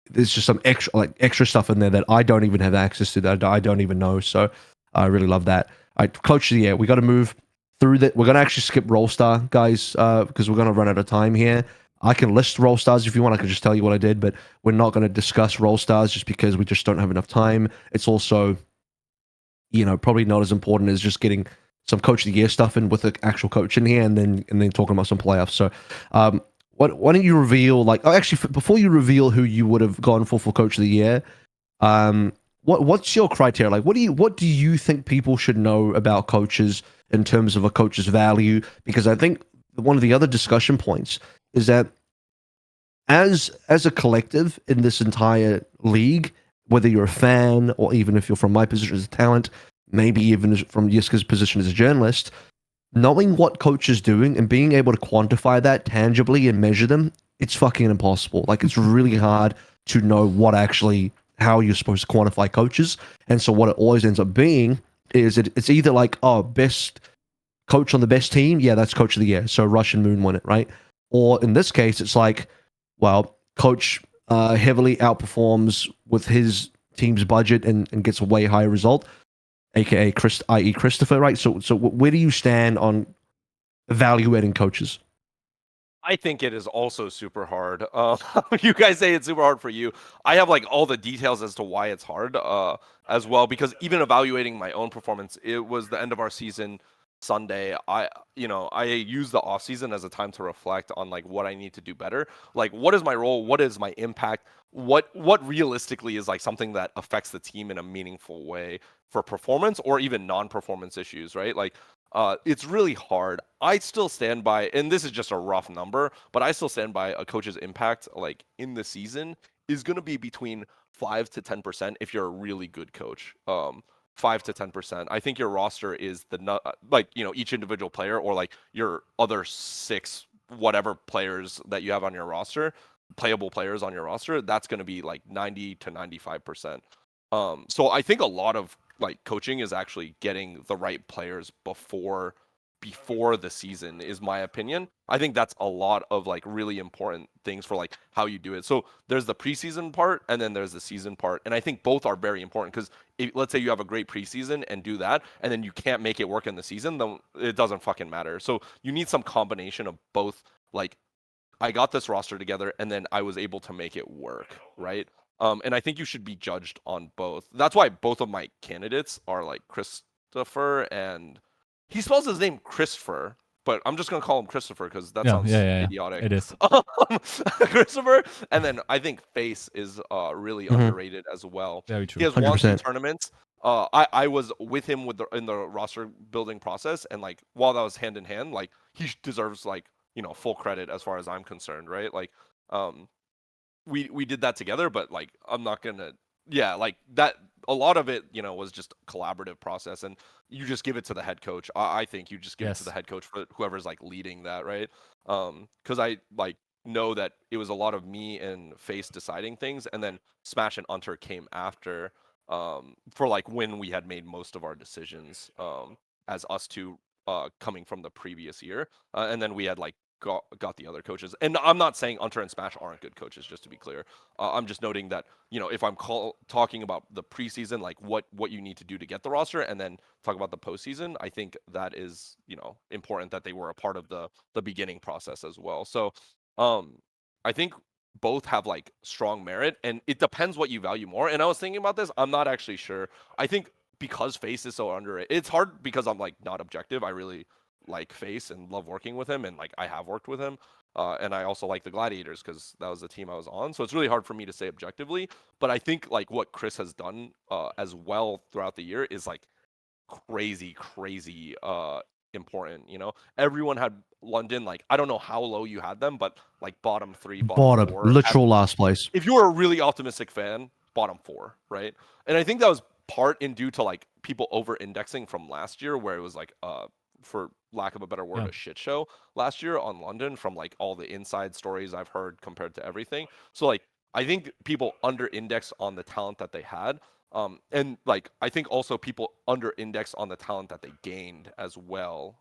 Speaker 1: there's just some extra stuff in there that I don't even have access to, that I don't even know. So I really love that. Coach of the year, we got to move through that. We're gonna actually skip Roll Star, guys, because we're gonna run out of time here. I can list Roll Stars if you want. I can just tell you what I did, but we're not going to discuss Roll Stars just because we just don't have enough time. It's also, probably not as important as just getting some Coach of the Year stuff in with the actual coach in here, and then talking about some playoffs. So, why don't you reveal before you reveal who you would have gone for Coach of the Year? What's your criteria? Like, what do you think people should know about coaches in terms of a coach's value? Because I think one of the other discussion points is that as a collective in this entire league, whether you're a fan or even if you're from my position as a talent, maybe even from Yiska's position as a journalist, knowing what coach is doing and being able to quantify that tangibly and measure them, it's fucking impossible. Like, it's really hard to know how you're supposed to quantify coaches. And so what it always ends up being is it's either like, oh, best coach on the best team, yeah, that's coach of the year. So Russian Moon won it, right? Or in this case, it's like, well, coach heavily outperforms with his team's budget and gets a way higher result, aka i.e. Christopher, right? So where do you stand on evaluating coaches?
Speaker 3: I think it is also super hard. You guys say it's super hard for you. I have like all the details as to why it's hard as well, because even evaluating my own performance, it was the end of our season Sunday. I use the off season as a time to reflect on like what I need to do better. Like, what is my role? What is my impact? What realistically is like something that affects the team in a meaningful way for performance or even non-performance issues, right? Like, it's really hard. I still stand by, and this is just a rough number, but I still stand by a coach's impact, like in the season, is going to be between 5 to 10% if you're a really good coach. 5 to 10%. I think your roster is each individual player or like your other 6 whatever players that you have on your roster, playable players on your roster, that's going to be like 90 to 95%. So I think a lot of like coaching is actually getting the right players before the season, is my opinion. I think that's a lot of like really important things for like how you do it. So there's the preseason part and then there's the season part, and I think both are very important, because let's say you have a great preseason and do that and then you can't make it work in the season, then it doesn't fucking matter. So you need some combination of both. Like, I got this roster together and then I was able to make it work, right? And I think you should be judged on both. That's why both of my candidates are like Christopher, and he spells his name Christopher, but I'm just gonna call him Christopher because that sounds
Speaker 2: Yeah.
Speaker 3: idiotic.
Speaker 2: It is.
Speaker 3: Christopher, and then I think Face is really underrated as well.
Speaker 2: Very true.
Speaker 3: He has won some
Speaker 1: 100%.
Speaker 3: tournaments. I was with him in the roster building process, and like while that was hand in hand, like he deserves like full credit as far as I'm concerned, right? Like, we did that together, but like I'm not gonna, yeah, like that. A lot of it, was just a collaborative process, and you just give it to the head coach. I think you just give it to the head coach for whoever's like leading that, right? Because I like know that it was a lot of me and Face deciding things, and then Smash and Unter came after, for like when we had made most of our decisions, as us two coming from the previous year, and then we had like got the other coaches. And I'm not saying Unter and Smash aren't good coaches, just to be clear. I'm just noting that if I'm talking about the preseason, like what you need to do to get the roster, and then talk about the postseason, I think that is important that they were a part of the beginning process as well. So I think both have like strong merit, and it depends what you value more. And I was thinking about this. I'm not actually sure. I think because Face is so underrated, it's hard because I'm like not objective. I really like Face and love working with him, and like I have worked with him. And I also like the Gladiators because that was the team I was on. So it's really hard for me to say objectively. But I think like what Chris has done as well throughout the year is like crazy important. You know, everyone had London, like I don't know how low you had them, but like bottom 3, bottom 4.
Speaker 1: Literal last place.
Speaker 3: If you were a really optimistic fan, bottom 4, right? And I think that was part in due to like people over indexing from last year, where it was like for lack of a better word, a shit show last year on London from like all the inside stories I've heard compared to everything. So like I think people under index on the talent that they had. And like I think also people under index on the talent that they gained as well.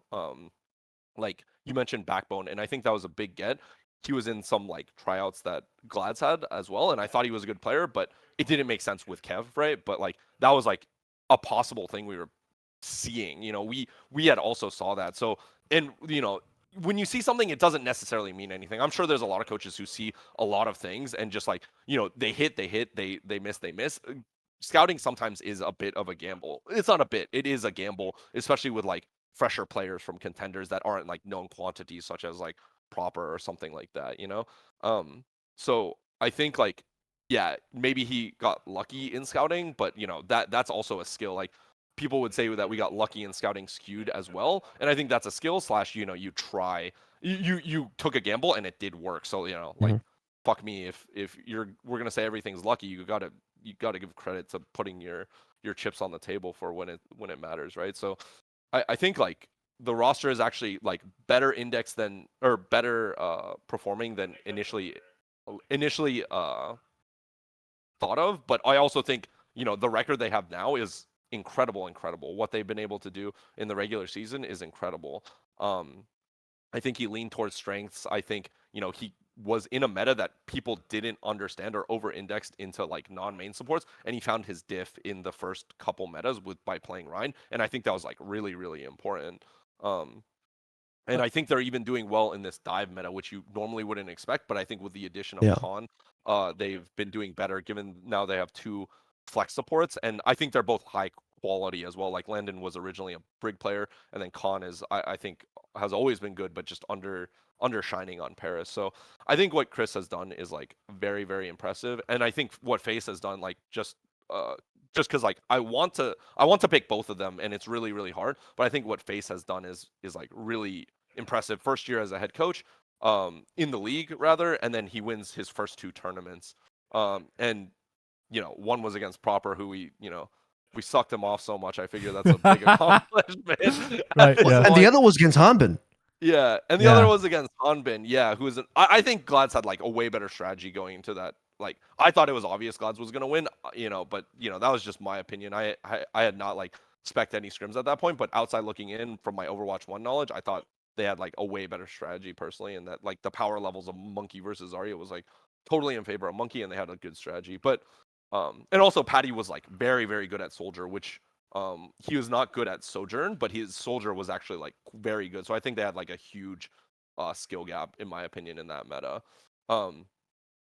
Speaker 3: Like you mentioned Backbone, and I think that was a big get. He was in some like tryouts that Glads had as well, and I thought he was a good player, but it didn't make sense with Kev, right? But like that was like a possible thing we were seeing. You know, we had also saw that. So, and you know, when you see something, it doesn't necessarily mean anything. I'm sure there's a lot of coaches who see a lot of things and just like, you know, they hit, they miss. Scouting sometimes is a bit of a gamble. It's not a bit, it is a gamble, especially with like fresher players from contenders that aren't like known quantities, such as like Proper or something like that, you know? So I think like, yeah, maybe he got lucky in scouting, but you know, that's also a skill. Like people would say that we got lucky in scouting skewed as well. And I think that's a skill / you know, you try, you took a gamble and it did work. So, you know, like fuck me, if we're gonna say everything's lucky, you gotta give credit to putting your chips on the table for when it matters, right? So I think like the roster is actually like better indexed than, or better performing than initially thought of. But I also think, you know, the record they have now is incredible. What they've been able to do in the regular season is incredible. I think he leaned towards strengths. I think, you know, he was in a meta that people didn't understand or over-indexed into like non-main supports, and he found his diff in the first couple metas by playing Rhine, and I think that was like really important. And I think they're even doing well in this dive meta, which you normally wouldn't expect, but I think with the addition of Khan, they've been doing better, given now they have 2 flex supports, and I think they're both high quality as well. Like Landon was originally a Brig player, and then Khan is, I think, has always been good, but just undershining on Paris. So I think what Chris has done is like very impressive, and I think what Face has done, like just because like I want to pick both of them, and it's really hard, but I think what Face has done is like really impressive. First year as a head coach in the league rather, and then he wins his first 2 tournaments, and you know, one was against Proper, who we sucked him off so much. I figure that's a big accomplishment.
Speaker 2: Right, yeah.
Speaker 1: And the other was against Hanbin.
Speaker 3: Yeah, and the other was against Hanbin. Yeah, who is I think Glads had like a way better strategy going into that. Like I thought it was obvious Glads was gonna win, you know, but you know that was just my opinion. I had not like spec'd any scrims at that point, but outside looking in from my Overwatch 1 knowledge, I thought they had like a way better strategy personally, and that like the power levels of Monkey versus Zarya was like totally in favor of Monkey, and they had a good strategy. But and also Patty was like very good at Soldier, which he was not good at Sojourn, but his Soldier was actually like very good. So I think they had like a huge skill gap in my opinion in that meta.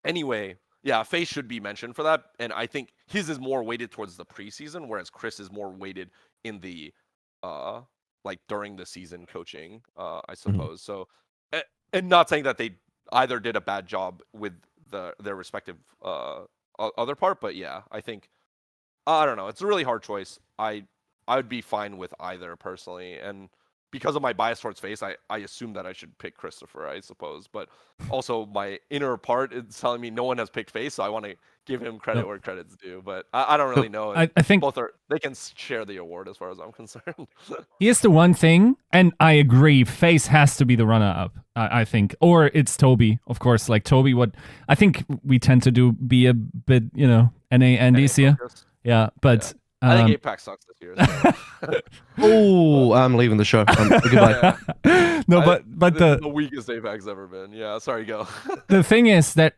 Speaker 3: Anyway, yeah, Face should be mentioned for that, and I think his is more weighted towards the preseason, whereas Chris is more weighted in the like during the season coaching, I suppose. So, and not saying that they either did a bad job with their respective other part, but yeah, I think I don't know. It's a really hard choice. I would be fine with either personally, and because of my bias towards Face, I assume that I should pick Christopher, I suppose. But also my inner part is telling me no one has picked Face, so I want to give him credit where credit's due. But I don't really know.
Speaker 2: I think
Speaker 3: they can share the award as far as I'm concerned.
Speaker 2: Here's the one thing, and I agree, Face has to be the runner-up, I think. Or it's Toby, of course. Like Toby, what I think we tend to do be a bit, you know, NA and DC. Yeah, but... Yeah.
Speaker 3: I think 8-pack sucks this year. So.
Speaker 1: Oh, I'm leaving the show. Goodbye.
Speaker 2: Yeah. No, but
Speaker 3: the weakest 8-pack's ever been. Yeah, sorry, go.
Speaker 2: The thing is that,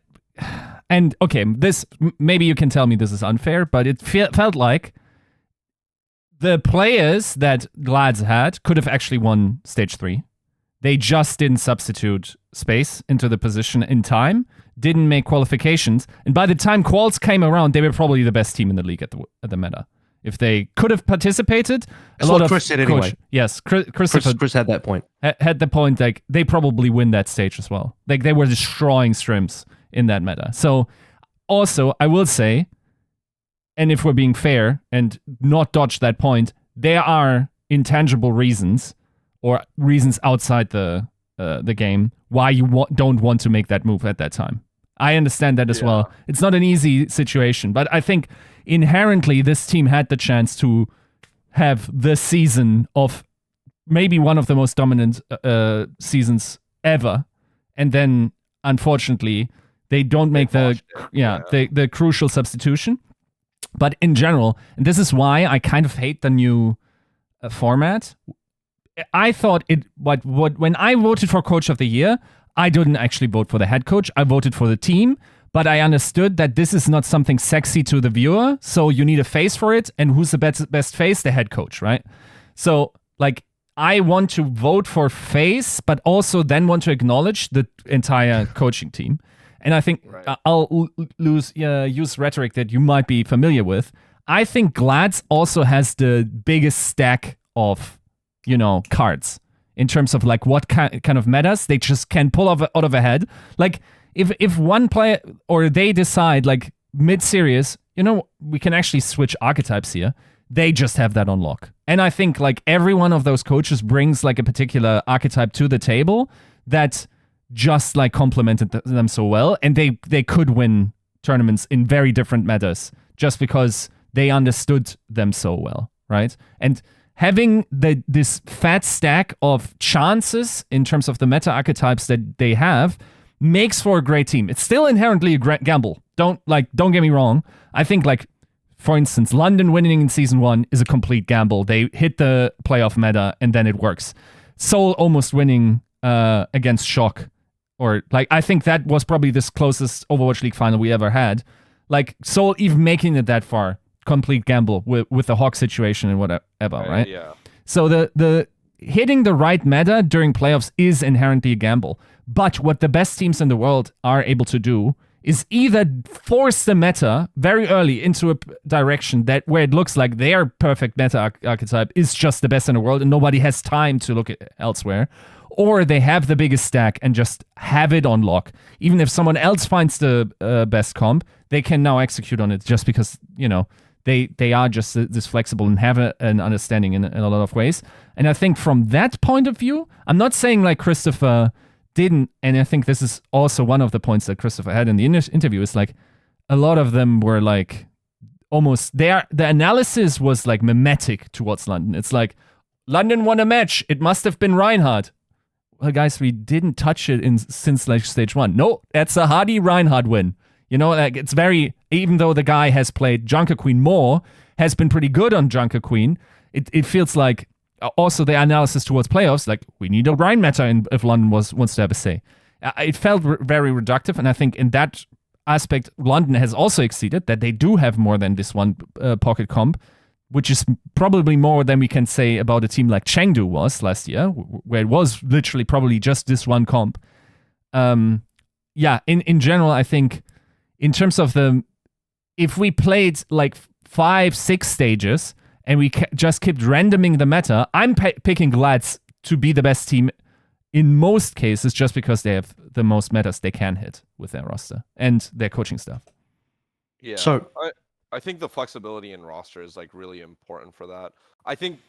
Speaker 2: and okay, this maybe you can tell me this is unfair, but it felt like the players that Glads had could have actually won stage 3. They just didn't substitute space into the position in time. didn't make qualifications. And by the time quals came around, they were probably the best team in the league at the meta. If they could have participated,
Speaker 1: That's what Chris said anyway.
Speaker 2: Yes,
Speaker 1: Chris had that point.
Speaker 2: Had the point, like, they probably win that stage as well. Like, they were destroying Strims in that meta. So, also, I will say, and if we're being fair and not dodge that point, there are intangible reasons or reasons outside the game why you don't want to make that move at that time. I understand that as well. It's not an easy situation, but I think inherently this team had the chance to have this season of maybe one of the most dominant seasons ever, and then unfortunately they don't make the crucial substitution. But in general, and this is why I kind of hate the new format. I thought when I voted for Coach of the Year, I didn't actually vote for the head coach. I voted for the team, but I understood that this is not something sexy to the viewer, so you need a face for it, and who's the best face? The head coach, right? So, like, I want to vote for face, but also then want to acknowledge the entire coaching team. And I think I'll use rhetoric that you might be familiar with. I think Glads also has the biggest stack of, cards in terms of like what kind of metas they just can pull out of a head. Like if one player or they decide like mid-series, we can actually switch archetypes here. They just have that on lock. And I think like every one of those coaches brings like a particular archetype to the table that just like complemented them so well. And they could win tournaments in very different metas just because they understood them so well, right? And having this fat stack of chances in terms of the meta archetypes that they have makes for a great team. It's still inherently a great gamble. Don't get me wrong. I think like, for instance, London winning in season 1 is a complete gamble. They hit the playoff meta and then it works. Seoul almost winning against Shock, or like I think that was probably the closest Overwatch League final we ever had. Like Seoul even making it that far, complete gamble with the Hawk situation and whatever, right?
Speaker 3: Yeah.
Speaker 2: So the hitting the right meta during playoffs is inherently a gamble. But what the best teams in the world are able to do is either force the meta very early into a direction where it looks like their perfect meta archetype is just the best in the world and nobody has time to look elsewhere, or they have the biggest stack and just have it on lock. Even if someone else finds the best comp, they can now execute on it just because, they are just this flexible and have an understanding in a lot of ways. And I think from that point of view, I'm not saying like Christopher didn't, and I think this is also one of the points that Christopher had in the interview, is like a lot of them were like almost the analysis was like mimetic towards London. It's like London won a match, it must have been Reinhardt. Well, guys, we didn't touch it since like stage 1. No, that's a hardy Reinhardt win. Like it's very, even though the guy has played Junker Queen more, has been pretty good on Junker Queen, it feels like also the analysis towards playoffs, like we need a Rhine meta if London wants to have a say. It felt very reductive, and I think in that aspect, London has also exceeded, that they do have more than this one pocket comp, which is probably more than we can say about a team like Chengdu was last year, where it was literally probably just this one comp. In general, I think in terms of if we played like 5-6 stages and we just kept randoming the meta, I'm picking Glads to be the best team in most cases just because they have the most metas they can hit with their roster and their coaching staff.
Speaker 3: Yeah.
Speaker 1: So
Speaker 3: I think the flexibility in roster is like really important for that. I think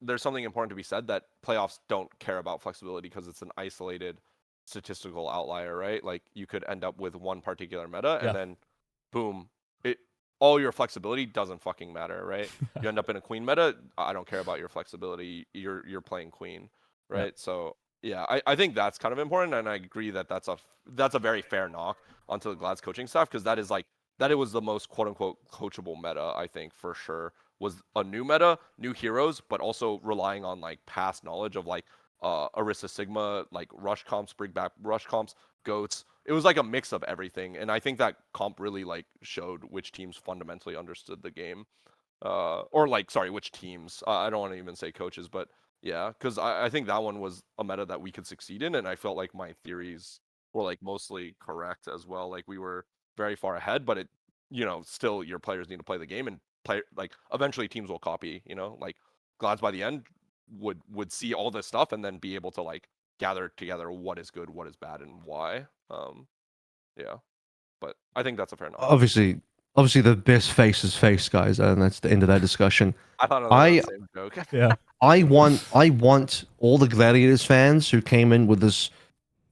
Speaker 3: there's something important to be said that playoffs don't care about flexibility because it's an isolated statistical outlier, right? Like you could end up with one particular meta and then boom, all your flexibility doesn't fucking matter, right? You end up in a queen meta, I don't care about your flexibility. You're playing queen, right? Yeah. So yeah, I think that's kind of important, and I agree that that's a very fair knock onto the Glads coaching staff, because that it was the most quote unquote coachable meta, I think, for sure, was a new meta, new heroes, but also relying on like past knowledge of like Orisa Sigma, like rush comps, bring back rush comps, goats. It was like a mix of everything, and I think that comp really like showed which teams fundamentally understood the game, which teams. I don't want to even say coaches, but yeah, because I think that one was a meta that we could succeed in, and I felt like my theories were like mostly correct as well. Like we were very far ahead, but it, still your players need to play the game and play. Like eventually teams will copy. Like Glads by the end would see all this stuff and then be able to like gather together what is good, what is bad, and why. Yeah, but I think that's a fair enough.
Speaker 1: Obviously, the best face is face, guys, and that's the end of that discussion.
Speaker 3: I thought it was the same joke.
Speaker 2: Yeah.
Speaker 1: I want all the Gladiators fans who came in with this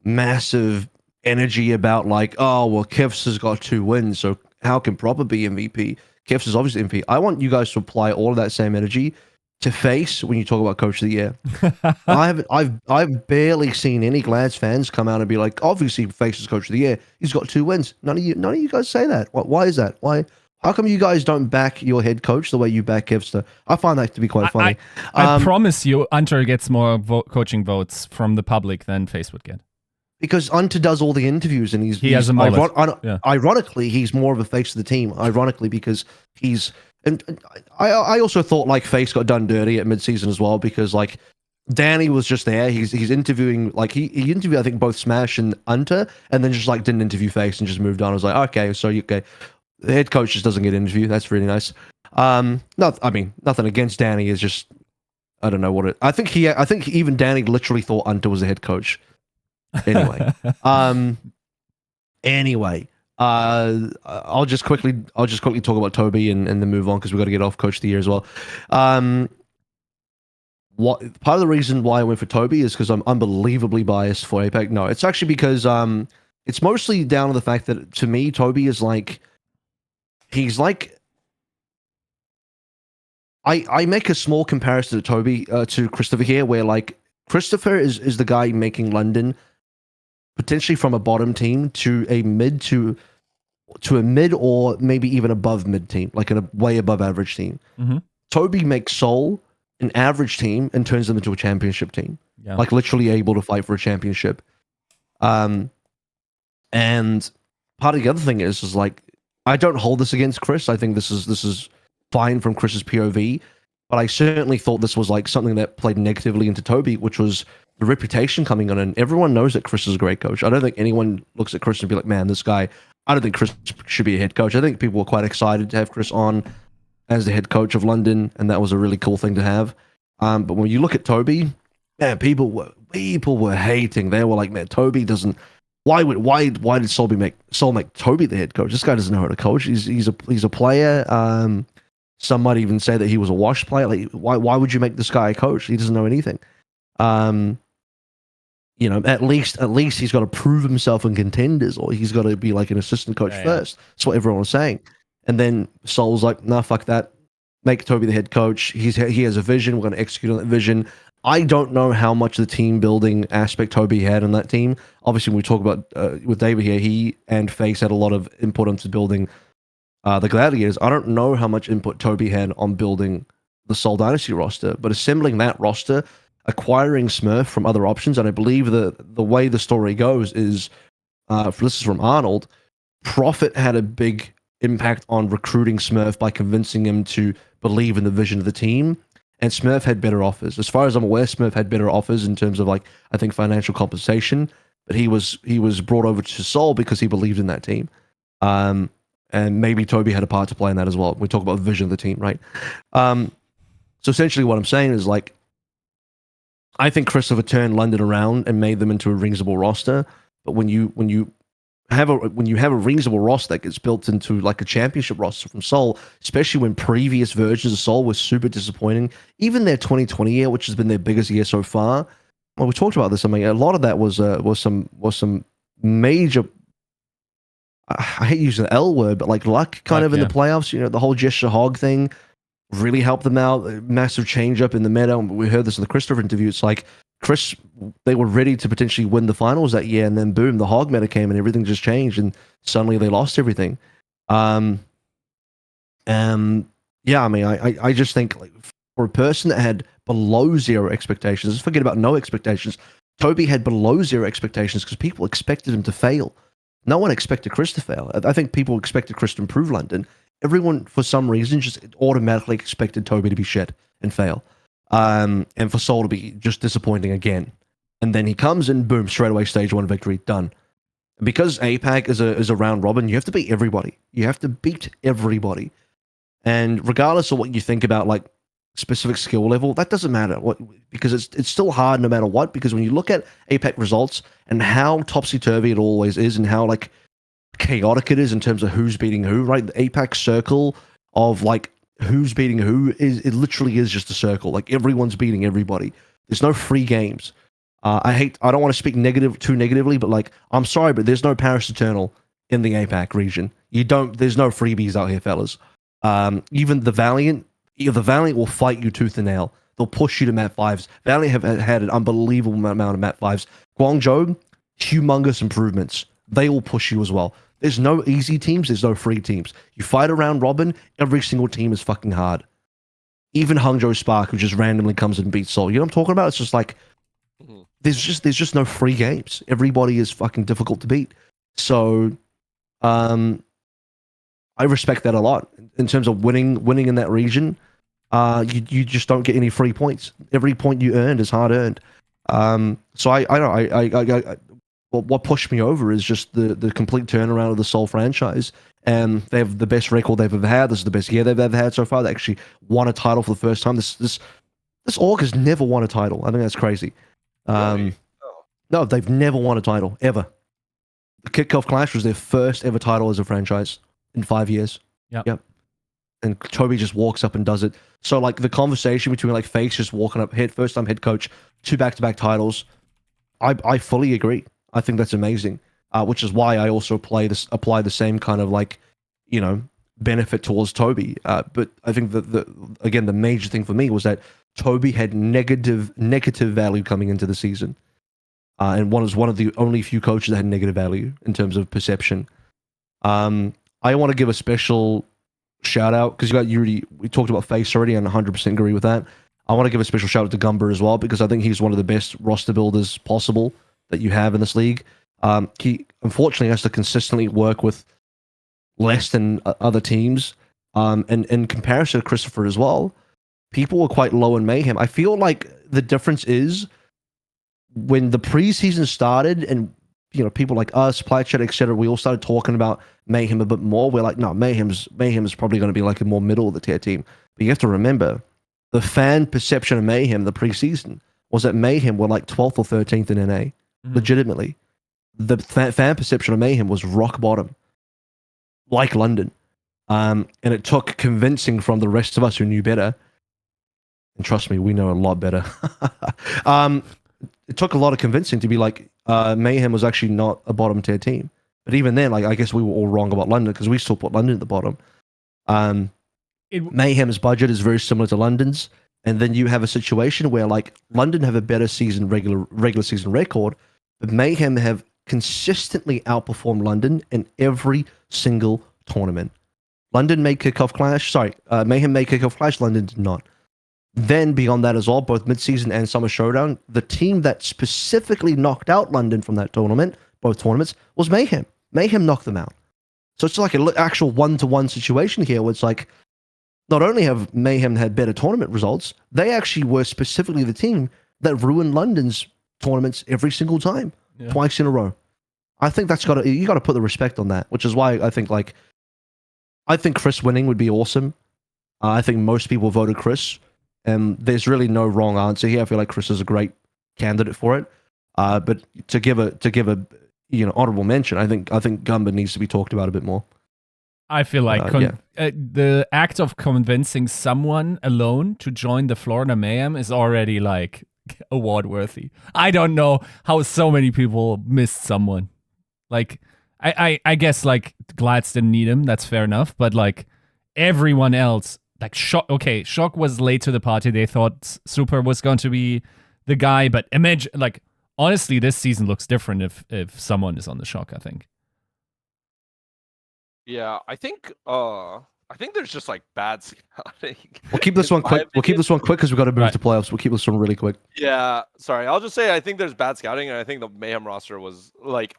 Speaker 1: massive energy about like, oh well, Kevster's got 2 wins, so how can Proper be MVP? Kevster's obviously MVP. I want you guys to apply all of that same energy to Face when you talk about Coach of the Year. I've barely seen any Glads fans come out and be like, obviously Face is Coach of the Year. He's got 2 wins. None of you guys say that. Why is that? Why? How come you guys don't back your head coach the way you back Kevster? I find that to be quite funny.
Speaker 2: I promise you, Hunter gets more coaching votes from the public than Face would get.
Speaker 1: Because Hunter does all the interviews, and he has a
Speaker 2: mullet.
Speaker 1: Ironically, he's more of a face of the team. Ironically, because he's and I also thought like Face got done dirty at midseason as well, because like Danny was just there. He's interviewing, like he interviewed I think both Smash and Hunter, and then just like didn't interview Face and just moved on. I was like, okay, so okay, the head coach just doesn't get interviewed. That's really nice. Nothing against Danny. Is just I don't know what it. I think even Danny literally thought Hunter was the head coach. Anyway, I'll just quickly talk about Toby and then move on because we've got to get off Coach of the Year as well. What part of the reason why I went for Toby is because I'm unbelievably biased for APAC. No, it's actually because it's mostly down to the fact that to me Toby is like he's like I make a small comparison to Toby to Christopher here, where like Christopher is the guy making London potentially from a bottom team to a mid or maybe even above mid team, like a way above average team.
Speaker 2: Mm-hmm.
Speaker 1: Toby makes Seoul an average team and turns them into a championship team, like literally able to fight for a championship. And part of the other thing is like I don't hold this against Chris. I think this is fine from Chris's POV, but I certainly thought this was like something that played negatively into Toby, which was the reputation coming on, and everyone knows that Chris is a great coach. I don't think anyone looks at Chris and be like, man, this guy, I don't think Chris should be a head coach. I think people were quite excited to have Chris on as the head coach of London, and that was a really cool thing to have. But when you look at Toby, man, people were hating. They were like, man, Toby doesn't. Why did Seoul make Toby the head coach? This guy doesn't know how to coach. He's a player. Some might even say that he was a wash player. Like, why would you make this guy a coach? He doesn't know anything. At least he's got to prove himself in contenders, or he's got to be like an assistant coach first. That's what everyone was saying. And then Seoul's like, nah, fuck that. Make Toby the head coach. He has a vision. We're going to execute on that vision. I don't know how much the team building aspect Toby had on that team. Obviously, when we talk about with David here, he and Face had a lot of input into building the Gladiators. I don't know how much input Toby had on building the Seoul Dynasty roster, but assembling that roster, acquiring Smurf from other options, and I believe the way the story goes is, this is from Arnold, Profit had a big impact on recruiting Smurf by convincing him to believe in the vision of the team, and Smurf had better offers. As far as I'm aware, Smurf had better offers in terms of like, I think financial compensation, but he was brought over to Seoul because he believed in that team. And maybe Toby had a part to play in that as well. We talk about the vision of the team, right? So essentially what I'm saying is like, I think Christopher turned London around and made them into a reasonable roster. But when you have a reasonable roster that gets built into like a championship roster from Seoul, especially when previous versions of Seoul were super disappointing, even their 2020 year, which has been their biggest year so far. Well, we talked about this. I mean, a lot of that was some major. I hate using the L word, but like luck kind of in the playoffs. The whole Gesture Hog thing really helped them out. A massive change up in the meta. We heard this in the Christopher interview. It's like Chris, they were ready to potentially win the finals that year, and then boom, the Hog meta came and everything just changed, and suddenly they lost everything. I mean, I just think like for a person that had below zero expectations, let's forget about no expectations. Toby had below zero expectations because people expected him to fail. No one expected Chris to fail. I think people expected Chris to improve London. Everyone, for some reason, just automatically expected Toby to be shit and fail. And for Seoul to be just disappointing again. And then he comes and boom, straight away, stage 1 victory, done. Because APAC is a round robin, you have to beat everybody. You have to beat everybody. And regardless of what you think about like specific skill level, that doesn't matter. Because it's still hard no matter what. Because when you look at APAC results and how topsy turvy it always is, and how like chaotic it is in terms of who's beating who, right? The APAC circle of like who's beating who is it literally is just a circle. Like everyone's beating everybody. There's no free games. I don't want to speak too negatively, but like I'm sorry, but there's no Paris Eternal in the APAC region. There's no freebies out here, fellas. Even the Valiant will fight you tooth and nail. They'll push you to map fives. Valiant have had an unbelievable amount of map fives. Guangzhou, humongous improvements. They will push you as well. There's no easy teams. There's no free teams. You fight around Robin, every single team is fucking hard. Even Hangzhou Spark, who just randomly comes and beats Seoul. You know what I'm talking about? It's just like there's just no free games. Everybody is fucking difficult to beat. So, I respect that a lot in terms of winning in that region. You just don't get any free points. Every point you earned is hard earned. So what pushed me over is just the complete turnaround of the Seoul franchise. And they have the best record they've ever had. This is the best year they've ever had so far. They actually won a title for the first time. This org has never won a title. I think that's crazy.
Speaker 3: Really?
Speaker 1: No, they've never won a title ever. The Kickoff Clash was their first ever title as a franchise in 5 years. Yep. And Toby just walks up and does it. So like the conversation between like Fakes just walking up, first time head coach, 2 back-to-back titles. I fully agree. I think that's amazing. Which is why I also apply the same kind of like, benefit towards Toby. But I think again the major thing for me was that Toby had negative value coming into the season, and was one of the only few coaches that had negative value in terms of perception. I want to give a special shout out because you got Yuri. We talked about Face already, and 100% agree with that. I want to give a special shout out to Gumber as well because I think he's one of the best roster builders possible that you have in this league. He unfortunately has to consistently work with less than other teams. And in comparison to Christopher as well, people were quite low in Mayhem. I feel like the difference is when the preseason started and people like us, Play Chat, etc., we all started talking about Mayhem a bit more. We're like, no, Mayhem is probably going to be like a more middle of the tier team. But you have to remember, the fan perception of Mayhem the preseason was that Mayhem were like 12th or 13th in NA. Legitimately. The fan perception of Mayhem was rock bottom. Like London. And it took convincing from the rest of us who knew better. And trust me, we know a lot better. It took a lot of convincing to be like, Mayhem was actually not a bottom tier team. But even then, like I guess we were all wrong about London because we still put London at the bottom. Mayhem's budget is very similar to London's. And then you have a situation where like London have a better regular season record, but Mayhem have consistently outperformed London in every single tournament. London made Kickoff Clash. Mayhem made Kickoff Clash. London did not. Then beyond that as well, both midseason and summer showdown, the team that specifically knocked out London from that tournament, both tournaments, was Mayhem. Mayhem knocked them out. So it's like an actual one-to-one situation here where it's like, not only have Mayhem had better tournament results, they actually were specifically the team that ruined London's tournaments every single time, twice in a row. I think you got to put the respect on that, which is why I think Chris winning would be awesome. I think most people voted Chris, and there's really no wrong answer here. I feel like Chris is a great candidate for it. But to give a honorable mention, I think Gumba needs to be talked about a bit more.
Speaker 2: I feel like the act of convincing someone alone to join the Florida Mayhem is already like award worthy. I don't know how so many people missed someone. Like I guess like Glads didn't need him. That's fair enough. But like everyone else, like Shock was late to the party. They thought Super was going to be the guy. But imagine, like, honestly, this season looks different if someone is on the Shock, I think.
Speaker 3: Yeah, I think there's just like bad scouting.
Speaker 1: We'll keep this one quick. We'll keep this one quick because we've got to move to playoffs. We'll keep this one really quick.
Speaker 3: Yeah, sorry. I'll just say I think there's bad scouting, and I think the Mayhem roster was like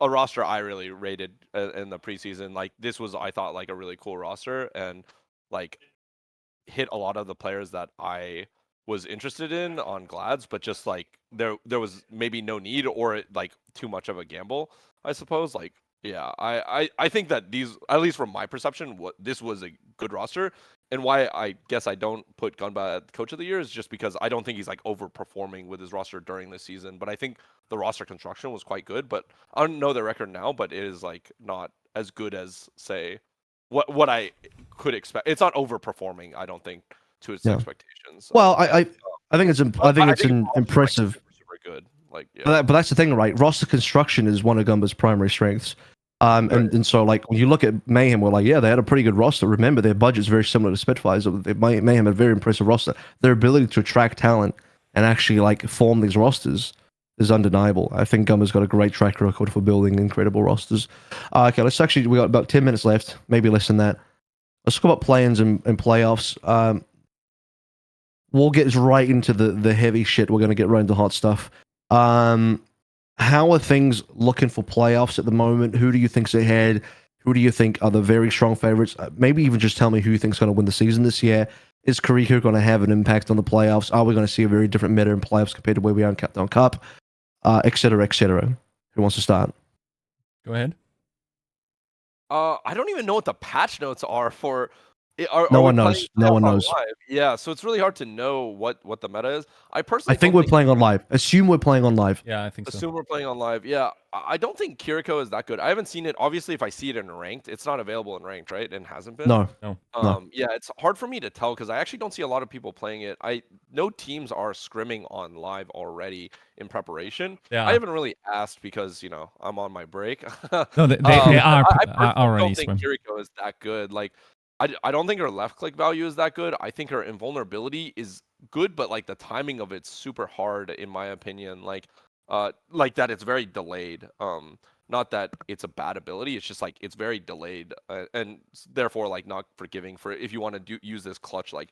Speaker 3: a roster I really rated in the preseason. Like this was, I thought, like a really cool roster, and like hit a lot of the players that I was interested in on Glads, but just like there was maybe no need or like too much of a gamble, I suppose. Like yeah, I think that these, at least from my perception, what this was a good roster. And why I guess I don't put Gunba at Coach of the Year is just because I don't think he's like overperforming with his roster during the season. But I think the roster construction was quite good. But I don't know their record now, but it is like not as good as say what I could expect. It's not overperforming, I don't think, to its expectations.
Speaker 1: Well,
Speaker 3: And,
Speaker 1: I think it's impressive.
Speaker 3: super good. Like yeah.
Speaker 1: But that's the thing, right? Roster construction is one of Gumba's primary strengths. And so like when you look at Mayhem, we're like, yeah, they had a pretty good roster. Remember, their budget's very similar to Spitfires. Mayhem had a very impressive roster. Their ability to attract talent and actually like form these rosters is undeniable. I think Gumba's got a great track record for building incredible rosters. Okay, we got about 10 minutes left, maybe less than that. Let's talk about play-ins and playoffs. We'll get right into the heavy shit. We're going to get right into hot stuff. How are things looking for playoffs at the moment? Who do you think's ahead? Who do you think are the very strong favorites? Maybe even just tell me who you think's going to win the season this year. Is Kiriko going to have an impact on the playoffs? Are we going to see a very different meta in playoffs compared to where we are in Captain Cup? Et cetera, et cetera. Who wants to start?
Speaker 2: Go ahead.
Speaker 3: I don't even know what the patch notes are for.
Speaker 1: No one knows. No one knows.
Speaker 3: Yeah, so it's really hard to know what the meta is. I
Speaker 1: think we're playing on live. Assume we're playing on live.
Speaker 2: Yeah, I think so.
Speaker 3: Assume we're playing on live. Yeah, I don't think Kiriko is that good. I haven't seen it. Obviously, if I see it in ranked, it's not available in ranked, right? And hasn't been.
Speaker 1: No.
Speaker 3: Yeah, it's hard for me to tell because I actually don't see a lot of people playing it. I know teams are scrimming on live already in preparation.
Speaker 2: Yeah.
Speaker 3: I haven't really asked because I'm on my break.
Speaker 2: No, they are
Speaker 3: I
Speaker 2: already.
Speaker 3: don't think Kiriko is that good. Like. I don't think her left click value is that good. I think her invulnerability is good, but like the timing of it's super hard in my opinion. Like that it's very delayed. Not that it's a bad ability. It's just like it's very delayed, and therefore like not forgiving for if you want to use this clutch like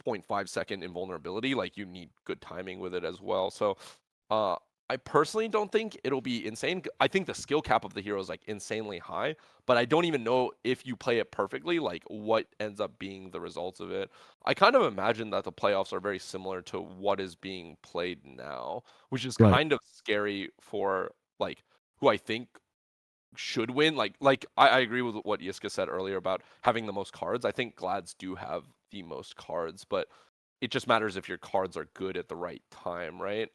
Speaker 3: 0.5-second invulnerability. Like you need good timing with it as well. So I personally don't think it'll be insane. I think the skill cap of the hero is like insanely high, but I don't even know if you play it perfectly, like what ends up being the results of it. I kind of imagine that the playoffs are very similar to what is being played now, which is kind of scary for like who I think should win. Like I agree with what Yiska said earlier about having the most cards. I think Glads do have the most cards, but it just matters if your cards are good at the right time, right?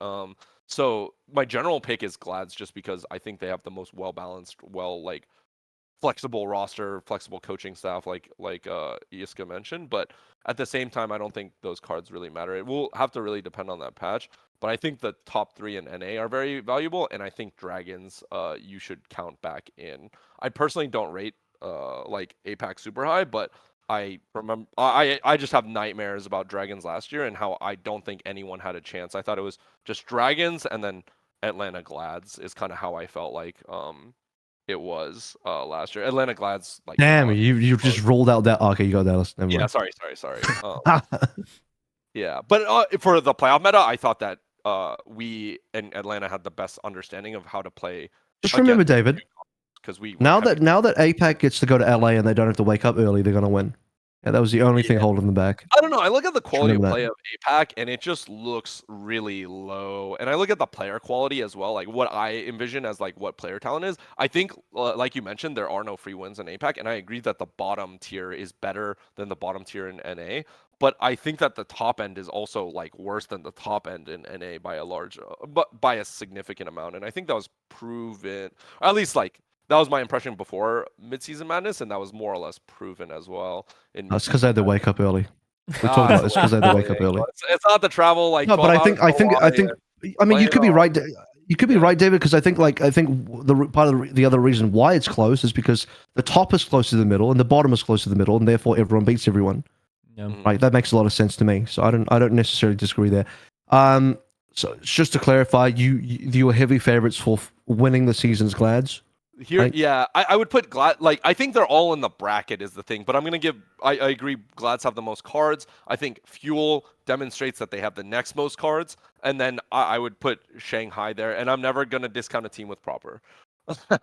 Speaker 3: So my general pick is Glads just because I think they have the most well-balanced, like flexible roster, flexible coaching staff, like Yiska mentioned. But at the same time, I don't think those cards really matter. It will have to really depend on that patch. But I think the top 3 in NA are very valuable, and I think Dragons you should count back in. I personally don't rate like APAC super high, but I remember I just have nightmares about Dragons last year and how I don't think anyone had a chance. I thought it was just Dragons and then Atlanta Glads is kind of how I felt like it was last year. Atlanta Glads like
Speaker 1: damn, you just rolled out that. Okay, you got Dallas. Never mind.
Speaker 3: Yeah, sorry. Yeah, but for the playoff meta, I thought that we and Atlanta had the best understanding of how to play.
Speaker 1: Just remember, David,
Speaker 3: because
Speaker 1: now that APAC gets to go to LA and they don't have to wake up early, they're gonna win. Yeah, that was the only thing holding them back.
Speaker 3: I don't know. I look at the quality of play of APAC and it just looks really low. And I look at the player quality as well, like what I envision as like what player talent is. I think, like you mentioned, there are no free wins in APAC, and I agree that the bottom tier is better than the bottom tier in NA. But I think that the top end is also like worse than the top end in NA by by a significant amount. And I think that was proven, or at least like that was my impression before Midseason Madness, and that was more or less proven as well.
Speaker 1: That's because they had to wake up early. We're talking about this because they had to wake up early.
Speaker 3: It's not the travel like.
Speaker 1: No, but I think. I mean, you could be right. You could be right, David, because I think the part of the other reason why it's close is because the top is close to the middle and the bottom is close to the middle, and therefore everyone beats everyone.
Speaker 2: Yeah.
Speaker 1: Right, that makes a lot of sense to me. So I don't necessarily disagree there. So just to clarify, you are heavy favorites for winning the season's Glads.
Speaker 3: Here,
Speaker 1: right?
Speaker 3: Yeah, I would put Glad. Like I think they're all in the bracket is the thing, but I'm gonna give. I agree. Glads have the most cards. I think Fuel demonstrates that they have the next most cards, and then I would put Shanghai there. And I'm never gonna discount a team with Proper.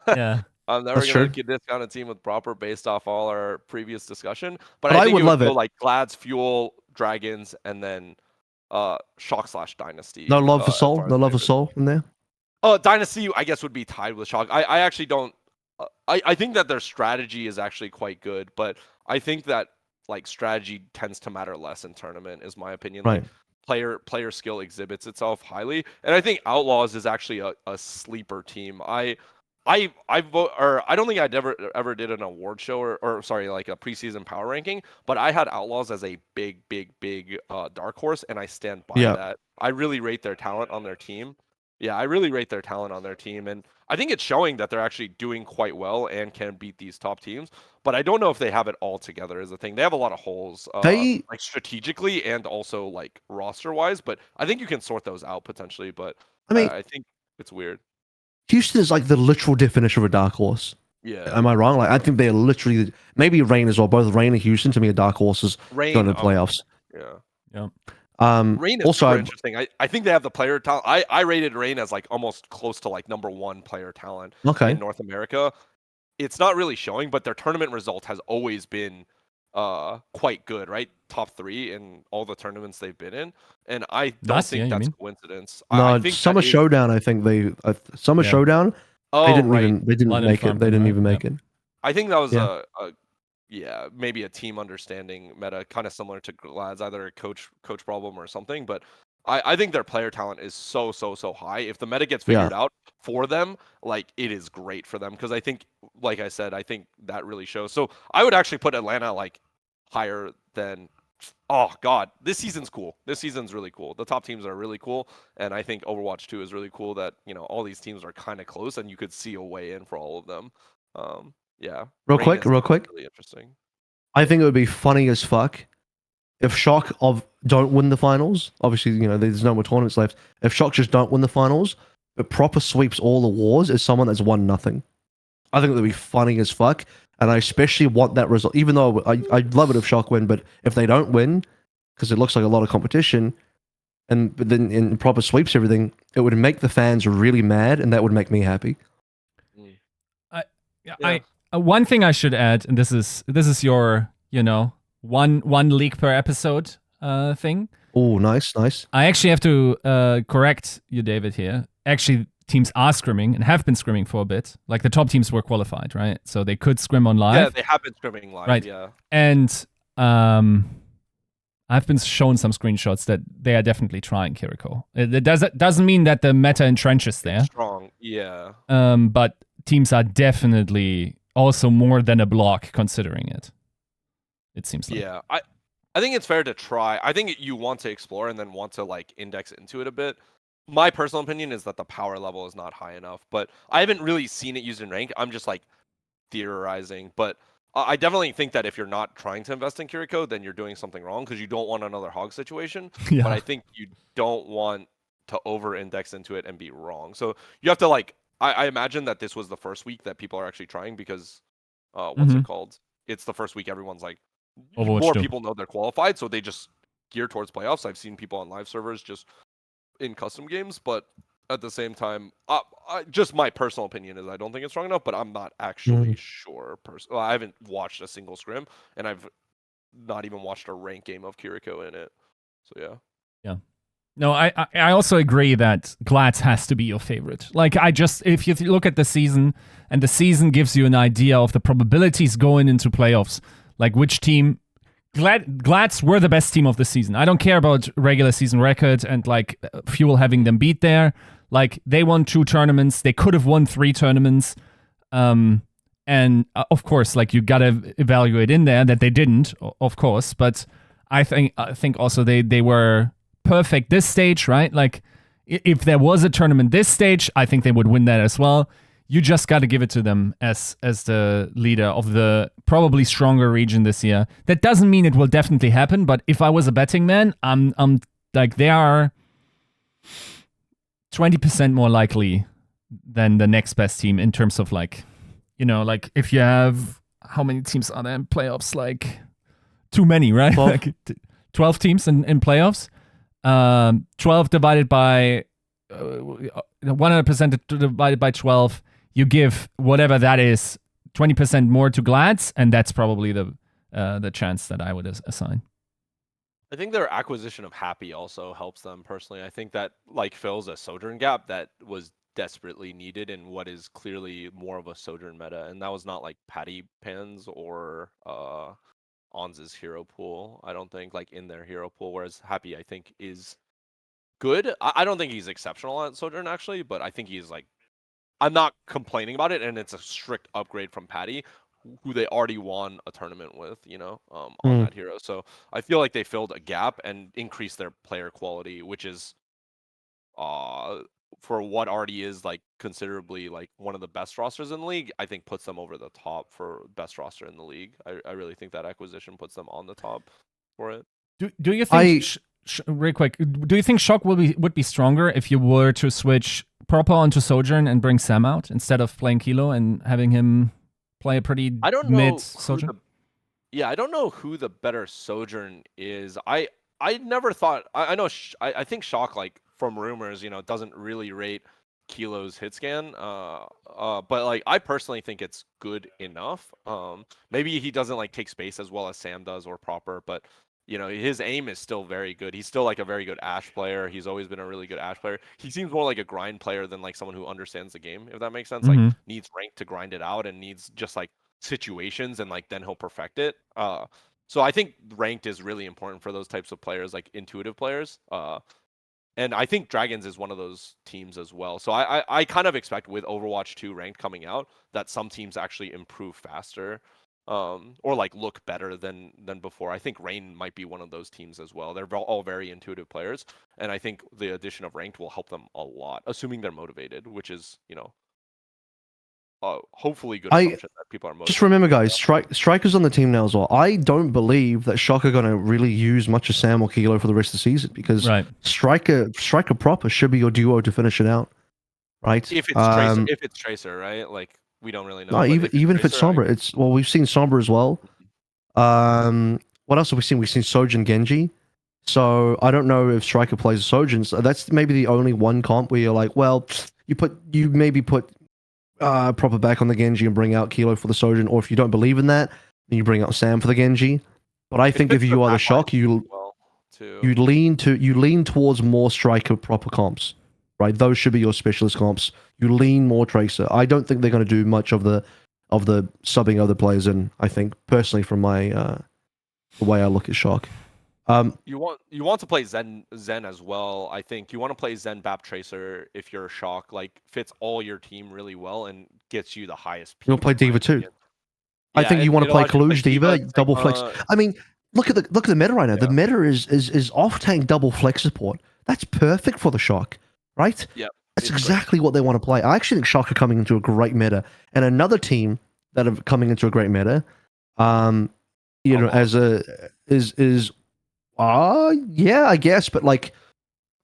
Speaker 2: Yeah,
Speaker 3: I'm never gonna discount a team with Proper based off all our previous discussion. But
Speaker 1: I
Speaker 3: think
Speaker 1: would love it.
Speaker 3: Like Glads, Fuel, Dragons, and then Shock / Dynasty.
Speaker 1: No love for
Speaker 3: as
Speaker 1: Soul.
Speaker 3: far as
Speaker 1: No love for
Speaker 3: favorite.
Speaker 1: Soul in there.
Speaker 3: Dynasty, I guess, would be tied with Shock. I actually don't. I think that their strategy is actually quite good, but I think that like strategy tends to matter less in tournament, is my opinion.
Speaker 1: Right.
Speaker 3: Like player skill exhibits itself highly, and I think Outlaws is actually a sleeper team. I vote, or I don't think I'd ever did an award show or sorry, like a preseason power ranking, but I had Outlaws as a big dark horse, and I stand by
Speaker 1: Yeah.
Speaker 3: that. I really rate their talent on their team. Yeah, I really rate their talent on their team, and I think it's showing that they're actually doing quite well and can beat these top teams. But I don't know if they have it all together as a thing. They have a lot of holes,
Speaker 1: They
Speaker 3: like strategically and also like roster wise. But I think you can sort those out potentially. But
Speaker 1: I mean,
Speaker 3: I think it's weird.
Speaker 1: Houston is like the literal definition of a dark horse.
Speaker 3: Yeah,
Speaker 1: Am I wrong? Like I think they're literally maybe Rain as well. Both Rain and Houston to me are dark horses going
Speaker 3: Rain.
Speaker 1: to the playoffs.
Speaker 3: Yeah.
Speaker 2: Yeah.
Speaker 3: Rain is
Speaker 1: Also,
Speaker 3: super interesting. I think they have the player talent. I rated Rain as like almost close to like #1 player talent
Speaker 1: okay.
Speaker 3: in North America. It's not really showing, but their tournament result has always been quite good, right? Top 3 in all the tournaments they've been in, and I don't
Speaker 2: Last
Speaker 3: think
Speaker 2: year, you
Speaker 3: that's
Speaker 2: mean?
Speaker 3: coincidence.
Speaker 1: No,
Speaker 3: I think
Speaker 1: Summer
Speaker 3: that is...
Speaker 1: Showdown. I think they Summer
Speaker 2: Yeah.
Speaker 1: Showdown.
Speaker 3: Oh,
Speaker 1: They didn't
Speaker 3: right.
Speaker 1: even. They didn't
Speaker 2: London
Speaker 1: make it. They
Speaker 2: Farming,
Speaker 1: didn't
Speaker 2: right?
Speaker 1: even make
Speaker 2: Yeah.
Speaker 1: it.
Speaker 3: I think that was
Speaker 1: Yeah.
Speaker 3: yeah, maybe a team understanding meta, kind of similar to Glad's, either a coach problem or something. But I think their player talent is so high. If the meta gets figured out for them, like it is great for them, because I think, like I said, I think that really shows. So I would actually put Atlanta like higher than. Oh God, this season's cool. This season's really cool. The top teams are really cool, and I think Overwatch 2 is really cool. That all these teams are kind of close, and you could see a way in for all of them. Yeah.
Speaker 1: Real
Speaker 3: Rain
Speaker 1: quick.
Speaker 3: is really interesting.
Speaker 1: I think it would be funny as fuck if Shock don't win the finals. Obviously, there's no more tournaments left. If Shock just don't win the finals, but proper sweeps all the wars as someone that's won nothing. I think it would be funny as fuck, and I especially want that result. Even though I'd love it if Shock win, but if they don't win, because it looks like a lot of competition, but then in proper sweeps everything, it would make the fans really mad, and that would make me happy.
Speaker 2: One thing I should add, and this is your one league per episode thing.
Speaker 1: Oh, nice.
Speaker 2: I actually have to correct you, David, here. Actually, teams are scrimming and have been scrimming for a bit. Like the top teams were qualified, right? So they could scrim on live.
Speaker 3: Yeah, they have been scrimming live.
Speaker 2: Right.
Speaker 3: Yeah.
Speaker 2: And I've been shown some screenshots that they are definitely trying Kiriko. It doesn't mean that the meta entrenches there.
Speaker 3: Strong. Yeah.
Speaker 2: But teams are definitely also more than a block considering it. It seems like.
Speaker 3: Yeah. I think it's fair to try. I think you want to explore and then want to like index into it a bit. My personal opinion is that the power level is not high enough, but I haven't really seen it used in rank. I'm just like theorizing, but I definitely think that if you're not trying to invest in Kiriko, then you're doing something wrong, because you don't want another hog situation.
Speaker 2: Yeah.
Speaker 3: But I think you don't want to over-index into it and be wrong. So you have to like, I imagine that this was the first week that people are actually trying, because what's it called? It's the first week everyone's like,
Speaker 2: Overwatch
Speaker 3: more
Speaker 2: 2.
Speaker 3: people know they're qualified, so they just gear towards playoffs. I've seen people on live servers just in custom games, but at the same time, just my personal opinion is I don't think it's strong enough, but I'm not actually sure. I haven't watched a single scrim, and I've not even watched a rank game of Kiriko in it. So yeah.
Speaker 2: Yeah. No, I also agree that Glads has to be your favorite. Like, if you look at the season, and the season gives you an idea of the probabilities going into playoffs, like which team. Glads were the best team of the season. I don't care about regular season record and like Fuel having them beat there. Like, they won 2 tournaments. They could have won 3 tournaments. And of course, like, you gotta evaluate in there that they didn't, of course. But I think also they were perfect this stage, right? Like, if there was a tournament this stage, I think they would win that as well. You just got to give it to them as the leader of the probably stronger region this year. That doesn't mean it will definitely happen, but if I was a betting man, I'm like, they are 20% more likely than the next best team in terms of like, like if you have, how many teams are there in playoffs? Like, too many, right?
Speaker 1: 12.
Speaker 2: Like 12 teams in playoffs. 12 divided by 100% divided by 12. You give whatever that is 20% more to Glads, and that's probably the chance that I would assign.
Speaker 3: I think their acquisition of Happy also helps them personally. I think that like fills a Sojourn gap that was desperately needed in what is clearly more of a Sojourn meta, and that was not like Patty Pans or Onz's hero pool. I don't think like in their hero pool, whereas Happy I think is good. I don't think he's exceptional at Sojourn actually, but I think he's like I'm not complaining about it, and it's a strict upgrade from Patty, who they already won a tournament with, on
Speaker 1: Mm.
Speaker 3: that hero. So I feel like they filled a gap and increased their player quality, which is uh for what already is like considerably like one of the best rosters in the league. I think puts them over the top for best roster in the league. I really think that acquisition puts them on the top for it.
Speaker 2: Do you
Speaker 1: I
Speaker 2: think real quick? Do you think Shock would be stronger if you were to switch Proper onto Sojourn and bring Sam out instead of playing Kilo and having him play a pretty
Speaker 3: I don't
Speaker 2: mid
Speaker 3: know
Speaker 2: Sojourn?
Speaker 3: Yeah, I don't know who the better Sojourn is. I never thought I know I think Shock like from rumors, doesn't really rate Kilo's hit scan. But like I personally think it's good enough. Maybe he doesn't like take space as well as Sam does or Proper, but his aim is still very good. He's still like a very good Ashe player. He's always been a really good Ashe player. He seems more like a grind player than like someone who understands the game, if that makes sense. Like
Speaker 2: Mhm.
Speaker 3: needs rank to grind it out and needs just like situations and like then he'll perfect it. So I think ranked is really important for those types of players, like intuitive players. And I think Dragons is one of those teams as well. So I kind of expect with Overwatch 2 ranked coming out that some teams actually improve faster, or like look better than before. I think Rain might be one of those teams as well. They're all very intuitive players, and I think the addition of ranked will help them a lot, assuming they're motivated, which is hopefully good
Speaker 1: I
Speaker 3: assumption that people are
Speaker 1: just
Speaker 3: motivated.
Speaker 1: remember, guys, Striker's on the team now as well. I don't believe that Shock are going to really use much of Sam or Kilo for the rest of the season because
Speaker 2: Right.
Speaker 1: Striker proper should be your duo to finish it out, right?
Speaker 3: If it's Tracer, right? Like we don't really know,
Speaker 1: No,
Speaker 3: but
Speaker 1: even if it's
Speaker 3: Tracer,
Speaker 1: Sombra, it's well, we've seen Sombra as well. What else have we seen? We've seen Sojin Genji. So I don't know if Striker plays Sojin. So that's maybe the only one comp where you're like, well, you maybe put proper back on the Genji and bring out Kilo for the Sojin, or if you don't believe in that, then you bring out Sam for the Genji. But I
Speaker 3: it
Speaker 1: think if
Speaker 3: fits the
Speaker 1: you are the
Speaker 3: back
Speaker 1: Shock,
Speaker 3: line
Speaker 1: you
Speaker 3: well too.
Speaker 1: you lean towards more Striker proper comps, right? Those should be your specialist comps. You lean more Tracer. I don't think they're going to do much of the subbing other players in. I think personally, from my the way I look at Shock.
Speaker 3: You want to play Zen as well. I think you want to play Zen Bap Tracer if you're a Shock. Like fits all your team really well and gets you the highest peak.
Speaker 1: You'll play
Speaker 3: in my
Speaker 1: Diva too.
Speaker 3: opinion.
Speaker 1: I
Speaker 3: Yeah,
Speaker 1: think you
Speaker 3: and
Speaker 1: want to
Speaker 3: it
Speaker 1: play
Speaker 3: allows you to play
Speaker 1: Kaluge Diva, double flex.
Speaker 3: Sigma.
Speaker 1: I mean, look at the meta right now. The
Speaker 3: Yeah.
Speaker 1: meta is off tank double flex support. That's perfect for the Shock, right?
Speaker 3: Yep.
Speaker 1: That's
Speaker 3: it's
Speaker 1: exactly what they want to play. I actually think Shock are coming into a great meta, and another team that are coming into a great meta,
Speaker 3: Outlaws.
Speaker 1: as a is yeah, I guess, but like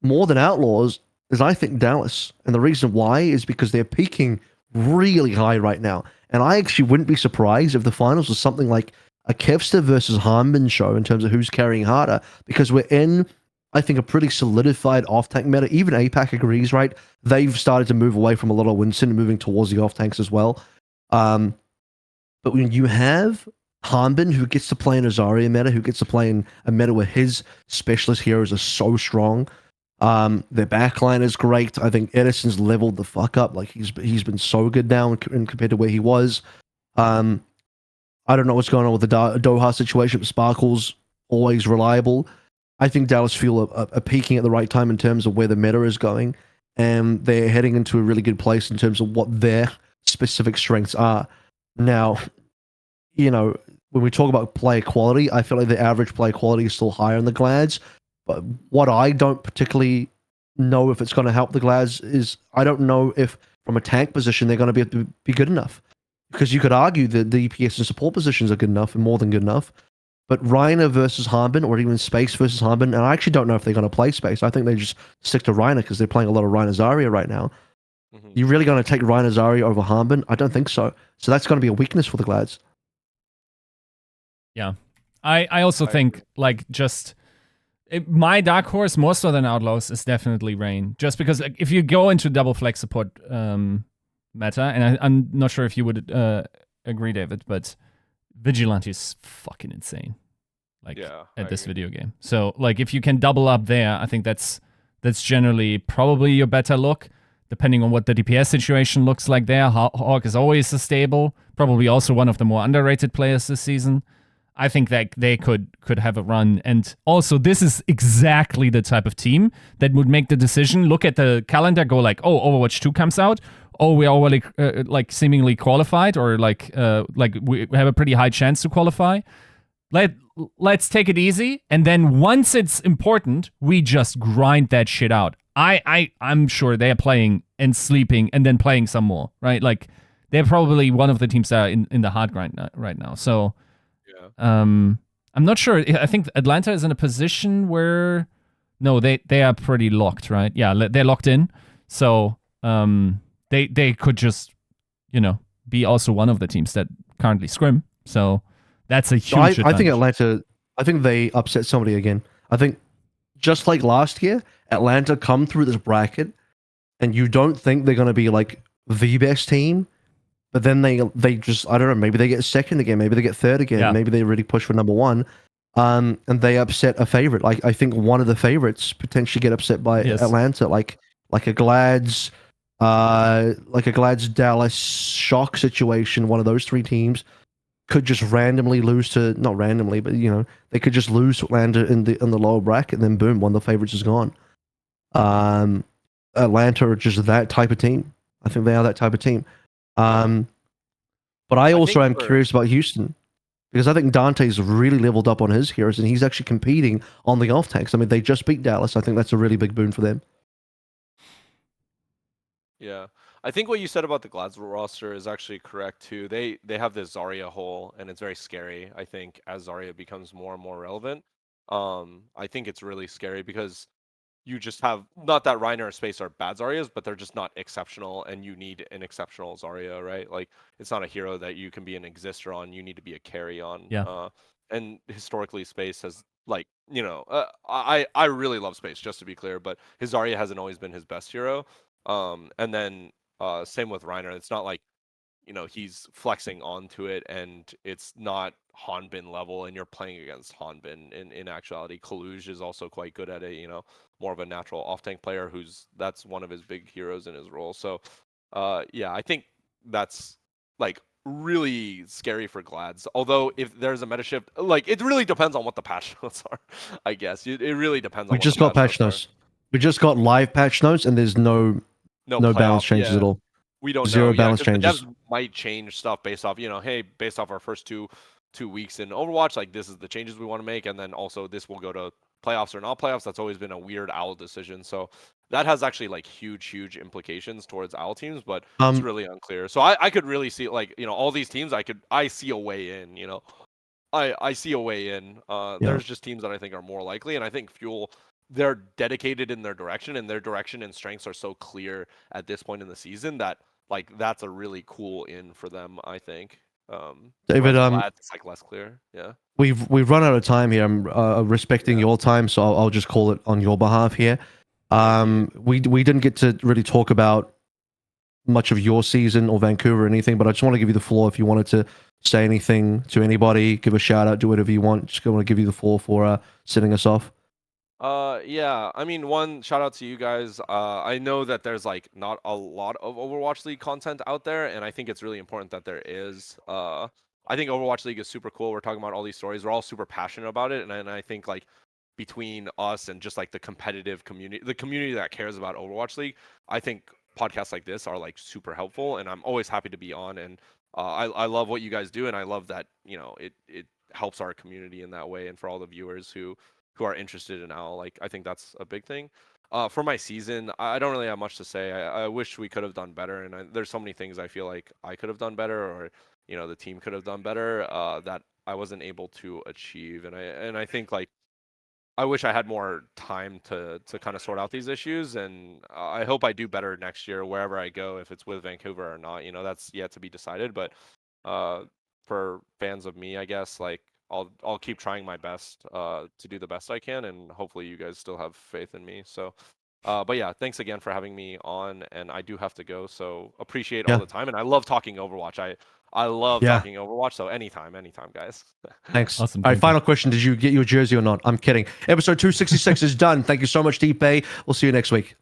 Speaker 1: more than Outlaws is I think Dallas, and the reason why is because they're peaking really high right now, and I actually wouldn't be surprised if the finals was something like a Kevster versus Harmon show in terms of who's carrying harder, because we're in, I think, a pretty solidified off tank meta. Even APAC agrees, right? They've started to move away from a lot of Winston and moving towards the off tanks as well. But when you have Hanbin, who gets to play in a Zarya meta, who gets to play in a meta where his specialist heroes are so strong, their backline is great. I think Edison's leveled the fuck up. Like he's been so good now in compared to where he was. I don't know what's going on with the Doha situation, but Sparkle's always reliable. I think Dallas Fuel are peaking at the right time in terms of where the meta is going, and they're heading into a really good place in terms of what their specific strengths are. Now, when we talk about player quality, I feel like the average player quality is still higher in the Glads. But what I don't particularly know if it's going to help the Glads is I don't know if from a tank position they're going to be good enough. Because you could argue that the DPS and support positions are good enough and more than good enough. But Reiner versus Harbin, or even Space versus Harbin, and I actually don't know if they're going to play Space. I think they just stick to Reiner because they're playing a lot of Reiner Zarya right now.
Speaker 3: Mm-hmm.
Speaker 1: You really going to take Reiner Zarya over Harbin? I don't think so. So that's going to be a weakness for the Glads.
Speaker 2: Yeah. I also think, like, my dark horse, more so than Outlaws, is definitely Rain. Just because if you go into double flex support meta, and I'm not sure if you would agree, David, but Vigilante is fucking insane. like
Speaker 3: Yeah,
Speaker 2: at
Speaker 3: I
Speaker 2: this
Speaker 3: agree.
Speaker 2: video game. So like if you can double up there, I think that's generally probably your better look, depending on what the DPS situation looks like there. Hawk is always a stable, probably also one of the more underrated players this season. I think that they could have a run. And also, this is exactly the type of team that would make the decision, look at the calendar, go like, oh, Overwatch 2 comes out. Oh, we're already like seemingly qualified, or like we have a pretty high chance to qualify. Let's take it easy, and then once it's important, we just grind that shit out. I'm sure they're playing and sleeping and then playing some more, right? Like they're probably one of the teams that are in the hard grind right now. So
Speaker 3: Yeah.
Speaker 2: I'm not sure. I think Atlanta is in a position where no, they are pretty locked, right? Yeah, they're locked in. So they could just be also one of the teams that currently scrim. So that's a
Speaker 1: So I
Speaker 2: huge
Speaker 1: think
Speaker 2: advantage.
Speaker 1: Atlanta. I think they upset somebody again. I think just like last year, Atlanta come through this bracket, and you don't think they're going to be like the best team, but then they just, I don't know, maybe they get second again, maybe they get third again,
Speaker 2: Yeah.
Speaker 1: maybe they really push for number one, and they upset a favorite. Like I think one of the favorites potentially get upset by
Speaker 2: Yes.
Speaker 1: Atlanta, like a Glad's Dallas shock situation. One of those three teams could just randomly lose to, not randomly, but they could just lose to Atlanta in the lower bracket, and then boom, one of the favorites is gone. Atlanta are just that type of team. I think they are that type of team. But I also am curious about Houston, because I think Dante's really leveled up on his heroes, and he's actually competing on the off tanks. I mean, they just beat Dallas. I think that's a really big boon for them.
Speaker 3: Yeah, I think what you said about the Gladstone roster is actually correct too. They have this Zarya hole, and it's very scary. I think as Zarya becomes more and more relevant, I think it's really scary because you just have not that Reiner or Space are bad Zaryas, but they're just not exceptional, and you need an exceptional Zarya, right? Like it's not a hero that you can be an exister on. You need to be a carry on.
Speaker 2: Yeah.
Speaker 3: And historically, Space has like I really love Space, just to be clear, but his Zarya hasn't always been his best hero. And then same with Reiner. It's not like he's flexing onto it, and it's not Hanbin level, and you're playing against Hanbin. In actuality, Kaluj is also quite good at it. More of a natural off tank player that's one of his big heroes in his role. So, yeah, I think that's like really scary for Glads. Although if there's a meta shift, like it really depends on what the patch notes are. I guess it really depends on
Speaker 1: We
Speaker 3: what the
Speaker 1: just got patch
Speaker 3: are.
Speaker 1: notes. We just got live patch notes, and there's no balance
Speaker 3: Playoff.
Speaker 1: changes at
Speaker 3: Yeah.
Speaker 1: all.
Speaker 3: We don't know.
Speaker 1: Zero
Speaker 3: Yeah,
Speaker 1: balance
Speaker 3: because the
Speaker 1: changes.
Speaker 3: devs might change stuff based off, hey, based off our first two weeks in Overwatch, like this is the changes we want to make, and then also this will go to playoffs or not playoffs. That's always been a weird OWL decision. So that has actually like huge implications towards OWL teams, but it's really unclear. So I could really see like, all these teams I see a way in, I see a way in. There's just teams that I think are more likely, and I think Fuel, they're dedicated in their direction, and their direction and strengths are so clear at this point in the season that like that's a really cool in for them, I think.
Speaker 1: David,
Speaker 3: Glad it's like less clear. Yeah.
Speaker 1: we've run out of time here. I'm respecting your time, so I'll just call it on your behalf here. We didn't get to really talk about much of your season or Vancouver or anything, but I just want to give you the floor if you wanted to say anything to anybody, give a shout out, do whatever you want. Just want to give you the floor for setting us off.
Speaker 3: Yeah. I mean, one shout out to you guys. I know that there's like not a lot of Overwatch League content out there, and I think it's really important that there is. I think Overwatch League is super cool. We're talking about all these stories. We're all super passionate about it, and I think like between us and just like the competitive community, the community that cares about Overwatch League, I think podcasts like this are like super helpful, and I'm always happy to be on. And I love what you guys do, and I love that it helps our community in that way, and for all the viewers who are interested in OWL. Like I think that's a big thing. For my season, I don't really have much to say. I wish we could have done better, and there's so many things I feel like I could have done better, or the team could have done better that I wasn't able to achieve. And I think like I wish I had more time to kind of sort out these issues, and I hope I do better next year wherever I go, if it's with Vancouver or not. That's yet to be decided, but for fans of me, I guess like I'll keep trying my best to do the best I can, and hopefully you guys still have faith in me. So But yeah, thanks again for having me on, and I do have to go, so appreciate
Speaker 1: Yeah.
Speaker 3: all the time, and I love talking Overwatch. I love
Speaker 1: Yeah.
Speaker 3: talking Overwatch, so anytime, guys.
Speaker 1: Thanks.
Speaker 2: Awesome,
Speaker 1: All right,
Speaker 2: thank you.
Speaker 1: final question. Did you get your jersey or not? I'm kidding. Episode 266 is done. Thank you so much, Dpei. We'll see you next week.